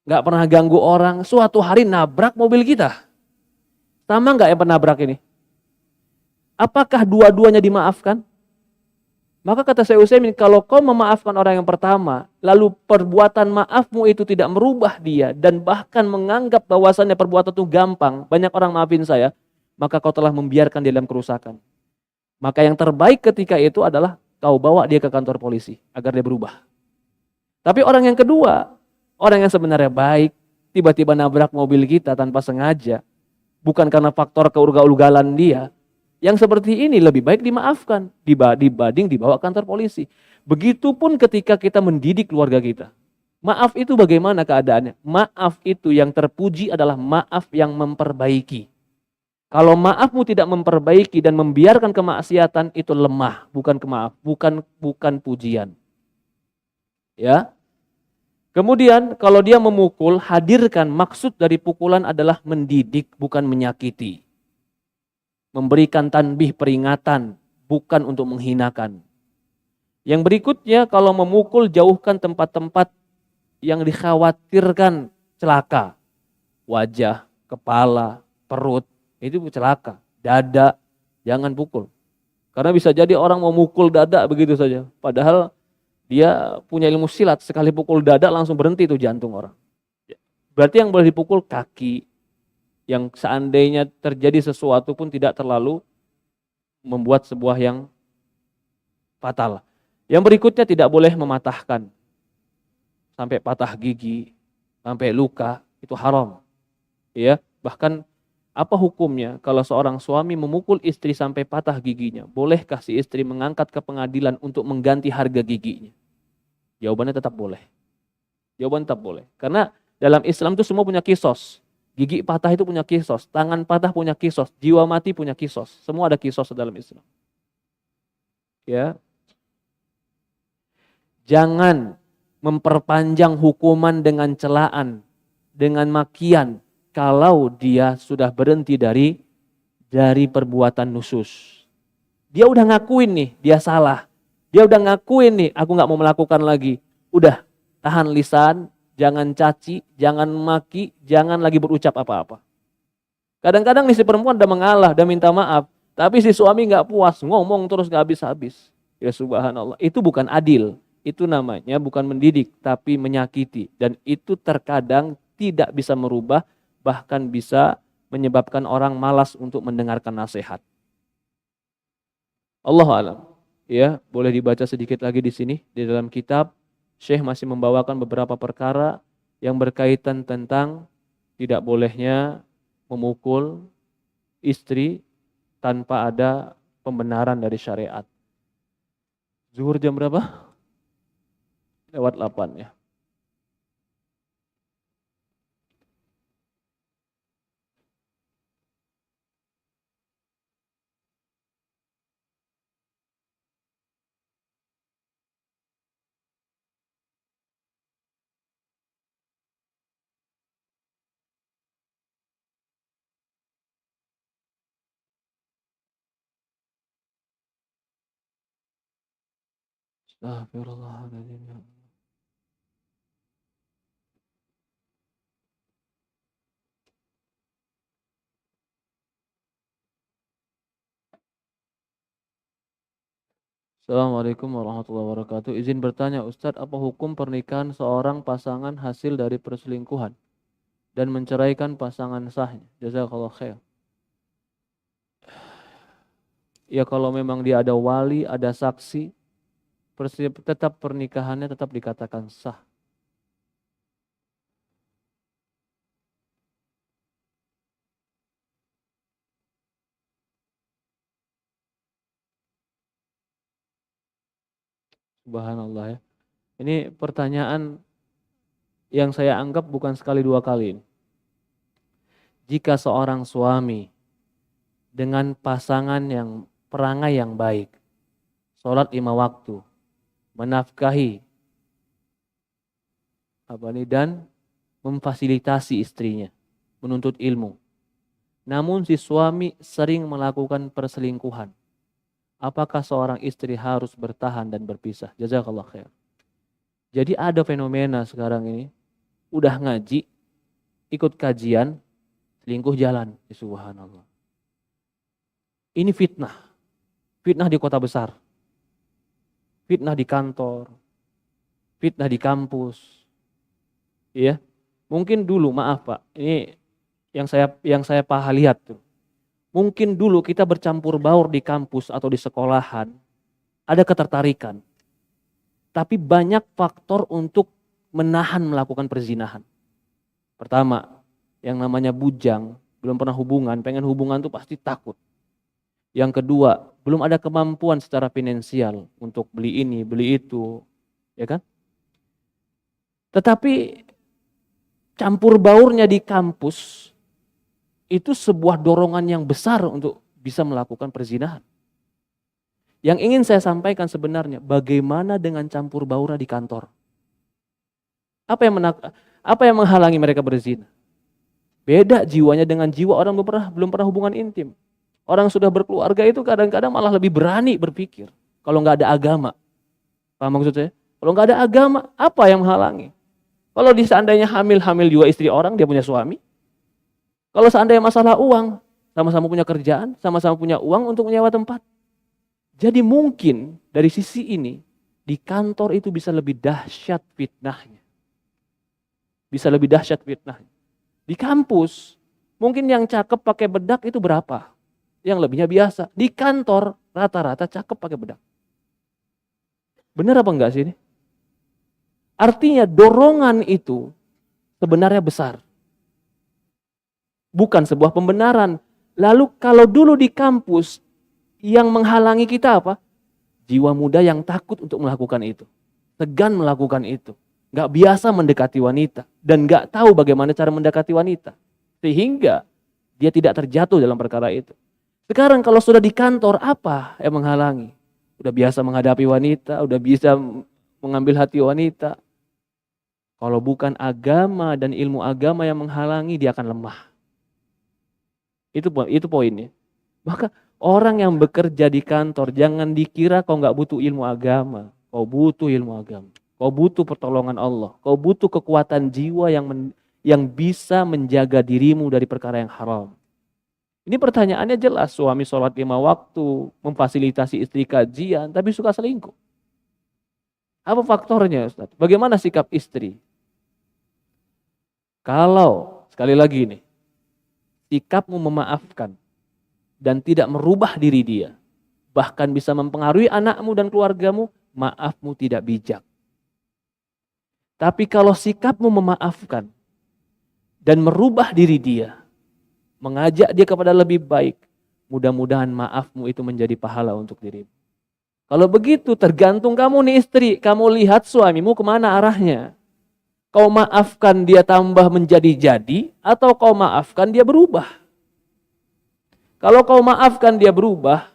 gak pernah ganggu orang, suatu hari nabrak mobil kita. pertama nggak yang penabrak ini? Apakah dua-duanya dimaafkan? Maka kata Syekh Utsaimin, kalau kau memaafkan orang yang pertama, lalu perbuatan maafmu itu tidak merubah dia, dan bahkan menganggap bahwasannya perbuatan itu gampang, banyak orang maafin saya, maka kau telah membiarkan dia dalam kerusakan. Maka yang terbaik ketika itu adalah kau bawa dia ke kantor polisi, agar dia berubah. Tapi orang yang kedua, orang yang sebenarnya baik, tiba-tiba nabrak mobil kita tanpa sengaja, bukan karena faktor keugal-ugalan dia, yang seperti ini lebih baik dimaafkan dibanding dibawa kantor polisi. Begitupun ketika kita mendidik keluarga kita. Maaf itu bagaimana keadaannya? Maaf itu yang terpuji adalah maaf yang memperbaiki. Kalau maafmu tidak memperbaiki dan membiarkan kemaksiatan, itu lemah, bukan kemaaf, bukan pujian. Ya. Kemudian kalau dia memukul, hadirkan maksud dari pukulan adalah mendidik, bukan menyakiti. Memberikan tanbih peringatan, bukan untuk menghinakan. Yang berikutnya, kalau memukul, jauhkan tempat-tempat yang dikhawatirkan celaka. Wajah, kepala, perut, itu celaka. Dada, jangan pukul. Karena bisa jadi orang mau mukul dada begitu saja. Padahal dia punya ilmu silat, sekali pukul dada langsung berhenti tuh jantung orang. Berarti yang boleh dipukul kaki, yang seandainya terjadi sesuatu pun tidak terlalu membuat sebuah yang fatal. Yang berikutnya tidak boleh mematahkan. Sampai patah gigi, sampai luka, itu haram. Ya, bahkan apa hukumnya kalau seorang suami memukul istri sampai patah giginya? Bolehkah si istri mengangkat ke pengadilan untuk mengganti harga giginya? Jawabannya tetap boleh. Jawaban tetap boleh. Karena dalam Islam itu semua punya kisos. Gigi patah itu punya kisos, tangan patah punya kisos, jiwa mati punya kisos. Semua ada kisos dalam Islam. Ya. Jangan memperpanjang hukuman dengan celaan, dengan makian, kalau dia sudah berhenti dari perbuatan nusus. Dia udah ngakuin nih, dia salah. Dia udah ngakuin nih, aku nggak mau melakukan lagi. Udah, tahan lisan. Jangan caci, jangan maki, jangan lagi berucap apa-apa. Kadang-kadang nih si perempuan udah mengalah, udah minta maaf. Tapi si suami gak puas, ngomong terus gak habis-habis. Ya subhanallah, itu bukan adil. Itu namanya bukan mendidik, tapi menyakiti. Dan itu terkadang tidak bisa merubah, bahkan bisa menyebabkan orang malas untuk mendengarkan nasihat. Allahu a'lam. Ya, boleh dibaca sedikit lagi di sini, di dalam kitab. Syekh masih membawakan beberapa perkara yang berkaitan tentang tidak bolehnya memukul istri tanpa ada pembenaran dari syariat. Zuhur jam berapa? Lewat 8 ya. Astagfirullahaladzim. Assalamualaikum warahmatullahi wabarakatuh. Izin bertanya Ustadz, apa hukum pernikahan seorang pasangan hasil dari perselingkuhan dan menceraikan pasangan sahnya? Jazakallah khair. Ya kalau memang dia ada wali, ada saksi, tetap pernikahannya tetap dikatakan sah. Subhanallah ya. Ini pertanyaan yang saya anggap bukan sekali dua kali. Jika seorang suami dengan pasangan yang perangai yang baik, sholat 5 waktu, menafkahi dan memfasilitasi istrinya, menuntut ilmu. Namun si suami sering melakukan perselingkuhan. Apakah seorang istri harus bertahan dan berpisah? Jazakallah khair. Jadi ada fenomena sekarang ini, udah ngaji, ikut kajian, selingkuh jalan. Subhanallah. Ini fitnah. Fitnah di kota besar. Fitnah di kantor. Fitnah di kampus. Iya. Mungkin dulu, maaf Pak, ini yang saya lihat tuh. Mungkin dulu kita bercampur baur di kampus atau di sekolahan, ada ketertarikan. Tapi banyak faktor untuk menahan melakukan perzinahan. Pertama, yang namanya bujang, belum pernah hubungan, pengen hubungan tuh pasti takut. Yang kedua, belum ada kemampuan secara finansial untuk beli ini, beli itu, ya kan? Tetapi campur baurnya di kampus itu sebuah dorongan yang besar untuk bisa melakukan perzinahan. Yang ingin saya sampaikan sebenarnya, bagaimana dengan campur baurnya di kantor? Apa yang menghalangi mereka berzina? Beda jiwanya dengan jiwa orang belum pernah hubungan intim. Orang sudah berkeluarga itu kadang-kadang malah lebih berani berpikir kalau nggak ada agama. Paham maksud saya? Kalau nggak ada agama, apa yang menghalangi? Kalau seandainya hamil juga istri orang, dia punya suami. Kalau seandainya masalah uang, sama-sama punya kerjaan, sama-sama punya uang untuk menyewa tempat. Jadi mungkin dari sisi ini, di kantor itu bisa lebih dahsyat fitnahnya. Bisa lebih dahsyat fitnahnya. Di kampus, mungkin yang cakep pakai bedak itu berapa? Yang lebihnya biasa. Di kantor, rata-rata cakep pakai bedak. Benar apa enggak sih ini? Artinya dorongan itu sebenarnya besar. Bukan sebuah pembenaran. Lalu kalau dulu di kampus, yang menghalangi kita apa? Jiwa muda yang takut untuk melakukan itu. Segan melakukan itu. Gak biasa mendekati wanita. Dan gak tahu bagaimana cara mendekati wanita. Sehingga dia tidak terjatuh dalam perkara itu. Sekarang kalau sudah di kantor, apa yang menghalangi? Udah biasa menghadapi wanita, udah bisa mengambil hati wanita. Kalau bukan agama dan ilmu agama yang menghalangi, dia akan lemah. Itu poinnya. Maka orang yang bekerja di kantor, jangan dikira kau gak butuh ilmu agama. Kau butuh ilmu agama. Kau butuh pertolongan Allah. Kau butuh kekuatan jiwa yang bisa menjaga dirimu dari perkara yang haram. Ini pertanyaannya jelas. Suami sholat 5 waktu, memfasilitasi istri kajian, tapi suka selingkuh. Apa faktornya Ustaz? Bagaimana sikap istri? Kalau, sekali lagi nih, sikapmu memaafkan dan tidak merubah diri dia, bahkan bisa mempengaruhi anakmu dan keluargamu, maafmu tidak bijak. Tapi kalau sikapmu memaafkan dan merubah diri dia, mengajak dia kepada lebih baik, mudah-mudahan maafmu itu menjadi pahala untuk dirimu. Kalau begitu tergantung kamu nih istri, kamu lihat suamimu kemana arahnya. Kau maafkan dia tambah menjadi-jadi, atau kau maafkan dia berubah. Kalau kau maafkan dia berubah,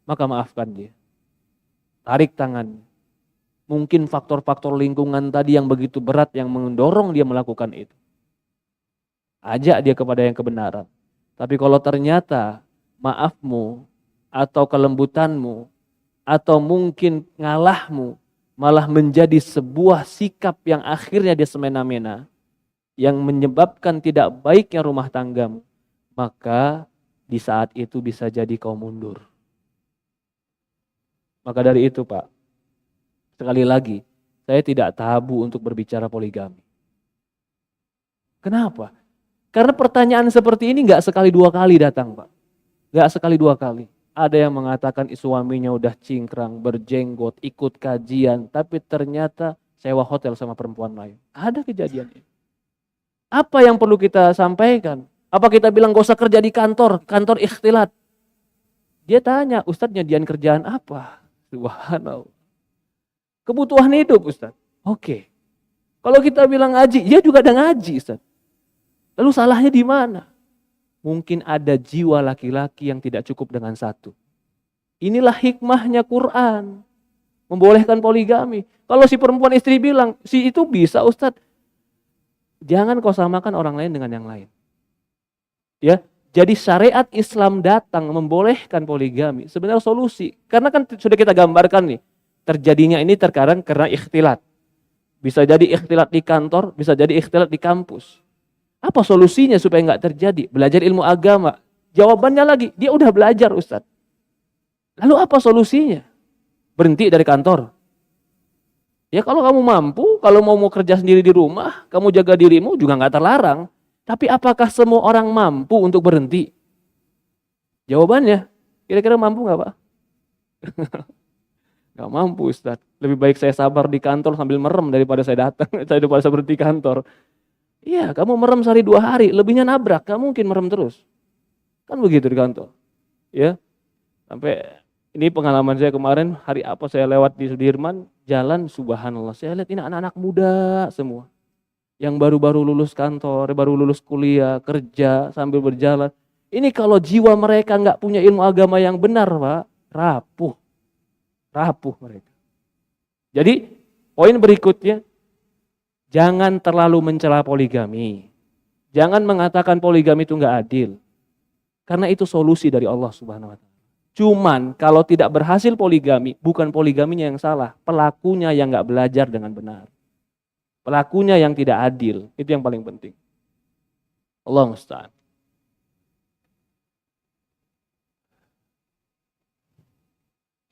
maka maafkan dia. Tarik tangannya. Mungkin faktor-faktor lingkungan tadi yang begitu berat yang mendorong dia melakukan itu. Ajak dia kepada yang kebenaran. Tapi kalau ternyata maafmu atau kelembutanmu atau mungkin ngalahmu malah menjadi sebuah sikap yang akhirnya dia semena-mena, yang menyebabkan tidak baiknya rumah tanggamu, maka di saat itu bisa jadi kau mundur. Maka dari itu Pak, sekali lagi, saya tidak tabu untuk berbicara poligami. Kenapa? Karena pertanyaan seperti ini gak sekali dua kali datang Pak. Gak sekali dua kali. Ada yang mengatakan suaminya udah cingkrang, berjenggot, ikut kajian, tapi ternyata sewa hotel sama perempuan lain. Ada kejadian ini. Apa yang perlu kita sampaikan? Apa kita bilang gak usah kerja di kantor ikhtilat? Dia tanya, Ustadz nyediain kerjaan apa? Subhanallah. Kebutuhan hidup Ustadz. Oke. Kalau kita bilang ngaji, dia juga ada ngaji Ustadz. Lalu salahnya di mana? Mungkin ada jiwa laki-laki yang tidak cukup dengan satu. Inilah hikmahnya Quran. Membolehkan poligami. Kalau si perempuan istri bilang, si itu bisa Ustadz. Jangan kau samakan orang lain dengan yang lain. Ya, jadi syariat Islam datang membolehkan poligami. Sebenarnya solusi. Karena kan sudah kita gambarkan nih. Terjadinya ini terkadang karena ikhtilat. Bisa jadi ikhtilat di kantor, bisa jadi ikhtilat di kampus. Apa solusinya supaya nggak terjadi? Belajar ilmu agama. Jawabannya lagi, dia udah belajar Ustadz. Lalu apa solusinya? Berhenti dari kantor. Ya kalau kamu mampu, kalau mau kerja sendiri di rumah, kamu jaga dirimu juga nggak terlarang. Tapi apakah semua orang mampu untuk berhenti? Jawabannya, kira-kira mampu nggak Pak? Nggak mampu Ustadz. Lebih baik saya sabar di kantor sambil merem daripada saya datang, daripada saya berhenti kantor. Iya, kamu merem sehari 2 hari, lebihnya nabrak, nggak mungkin merem terus. Kan begitu di kantor. Ya, sampai ini pengalaman saya kemarin, hari apa saya lewat di Sudirman, jalan subhanallah, saya lihat ini anak-anak muda semua. Yang baru-baru lulus kantor, baru lulus kuliah, kerja sambil berjalan. Ini kalau jiwa mereka nggak punya ilmu agama yang benar Pak, rapuh mereka. Jadi poin berikutnya, jangan terlalu mencela poligami. Jangan mengatakan poligami itu nggak adil. Karena itu solusi dari Allah Subhanahu wa taala. Cuman kalau tidak berhasil poligami, bukan poligaminya yang salah, pelakunya yang nggak belajar dengan benar. Pelakunya yang tidak adil, itu yang paling penting. Allah musta'an.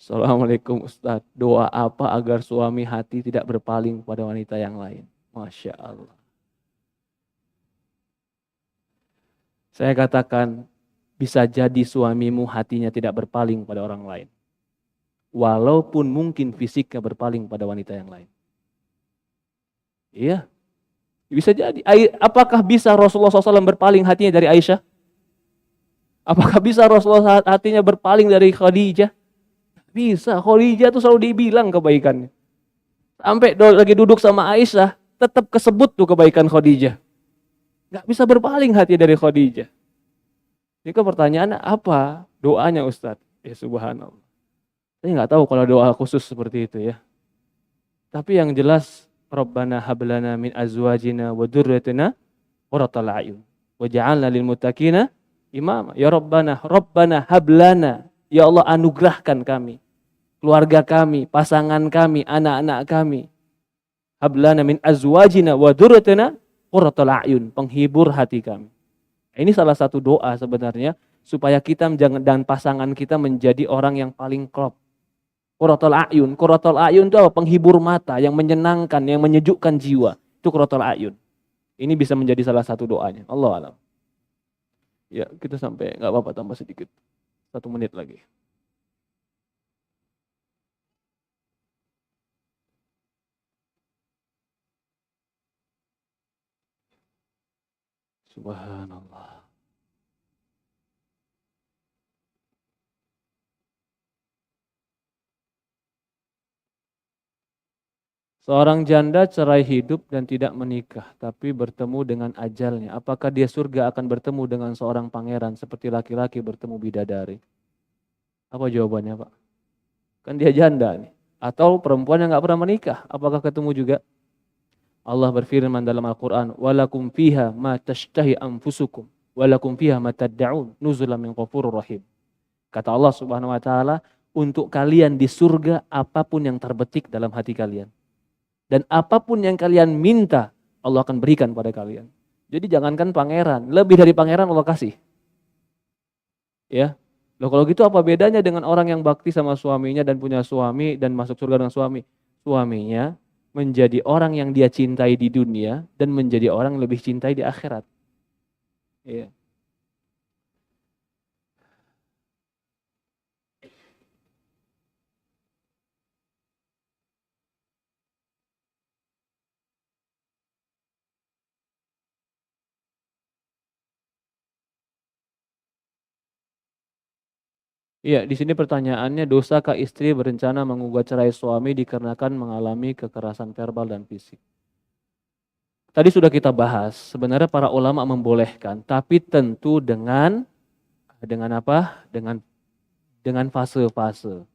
Assalamualaikum Ustaz. Doa apa agar suami hati tidak berpaling pada wanita yang lain? Masya Allah. Saya katakan, bisa jadi suamimu hatinya tidak berpaling pada orang lain. Walaupun mungkin fisiknya berpaling pada wanita yang lain. Iya, bisa jadi. Apakah bisa Rasulullah SAW berpaling hatinya dari Aisyah? Apakah bisa Rasulullah hatinya berpaling dari Khadijah? Bisa. Khadijah itu selalu dibilang kebaikannya. Sampai lagi duduk sama Aisyah, tetap kesebut tuh kebaikan Khadijah. Gak bisa berpaling hati dari Khadijah. Jadi pertanyaannya apa doanya Ustadz? Ya subhanallah. Saya nggak tahu kalau doa khusus seperti itu ya. Tapi yang jelas, Rabbana hablana min azwajina wa dzurriyyatina qurrata a'yun waj'alna lil muttaqina imama. Ya Rabbana hablana, ya Allah anugerahkan kami, keluarga kami, pasangan kami, anak-anak kami. Hablana min azwajina wa dzurriyyatina qurrata a'yun, penghibur hati kami. Ini salah satu doa sebenarnya supaya kita dan pasangan kita menjadi orang yang paling klop. Qurratul a'yun itu apa? Penghibur mata, yang menyenangkan, yang menyejukkan jiwa. Itu qurratul a'yun. Ini bisa menjadi salah satu doanya. Allah alam. Ya, kita sampai nggak apa-apa tambah sedikit. 1 menit lagi. Subhanallah. Seorang janda cerai hidup dan tidak menikah, tapi bertemu dengan ajalnya. Apakah dia surga akan bertemu dengan seorang pangeran seperti laki-laki bertemu bidadari? Apa jawabannya Pak? Kan dia janda nih. Atau perempuan yang gak pernah menikah, apakah ketemu juga? Allah berfirman dalam Al-Quran, walakum fiha ma tashtahi anfusukum, walakum fiha ma tadda'un, nuzulan min ghafurur rahim. Kata Allah Subhanahu wa taala, untuk kalian di surga apapun yang terbetik dalam hati kalian. Dan apapun yang kalian minta, Allah akan berikan pada kalian. Jadi jangankan pangeran, lebih dari pangeran Allah kasih. Ya, loh kalau gitu apa bedanya dengan orang yang bakti sama suaminya dan punya suami dan masuk surga dengan suami? Suaminya menjadi orang yang dia cintai di dunia dan menjadi orang yang lebih cintai di akhirat. Ya. Iya, di sini pertanyaannya, dosakah istri berencana menggugat cerai suami dikarenakan mengalami kekerasan verbal dan fisik? Tadi sudah kita bahas, sebenarnya para ulama membolehkan, tapi tentu dengan apa? Dengan fase-fase.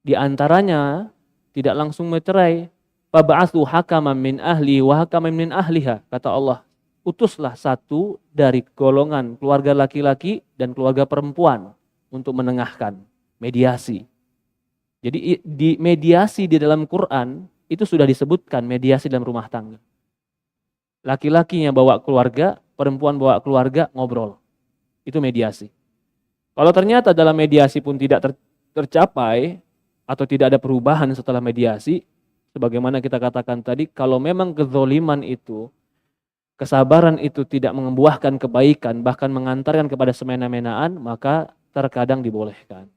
Di antaranya tidak langsung bercerai. Fab'atsu hakaman min ahli wa hakaman min ahliha, kata Allah. Utuslah satu dari golongan keluarga laki-laki dan keluarga perempuan untuk menengahkan, mediasi. Jadi di mediasi di dalam Quran itu sudah disebutkan mediasi dalam rumah tangga. Laki-lakinya bawa keluarga, perempuan bawa keluarga, ngobrol. Itu mediasi. Kalau ternyata dalam mediasi pun tidak tercapai atau tidak ada perubahan setelah mediasi, sebagaimana kita katakan tadi, kalau memang kezoliman itu, kesabaran itu tidak membuahkan kebaikan, bahkan mengantarkan kepada semena-menaan, maka terkadang dibolehkan.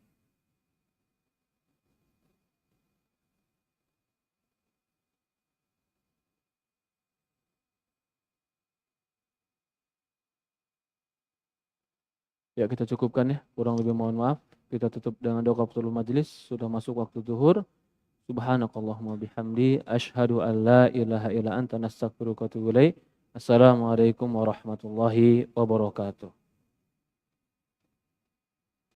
Ya, kita cukupkan ya, kurang lebih mohon maaf. Kita tutup dengan doa kafaratul majelis, sudah masuk waktu zuhur. Subhanakallahumma bihamdi asyhadu an la ilaha illa anta nastaghfiruka wa atubu ilaik. Assalamualaikum warahmatullahi wabarakatuh.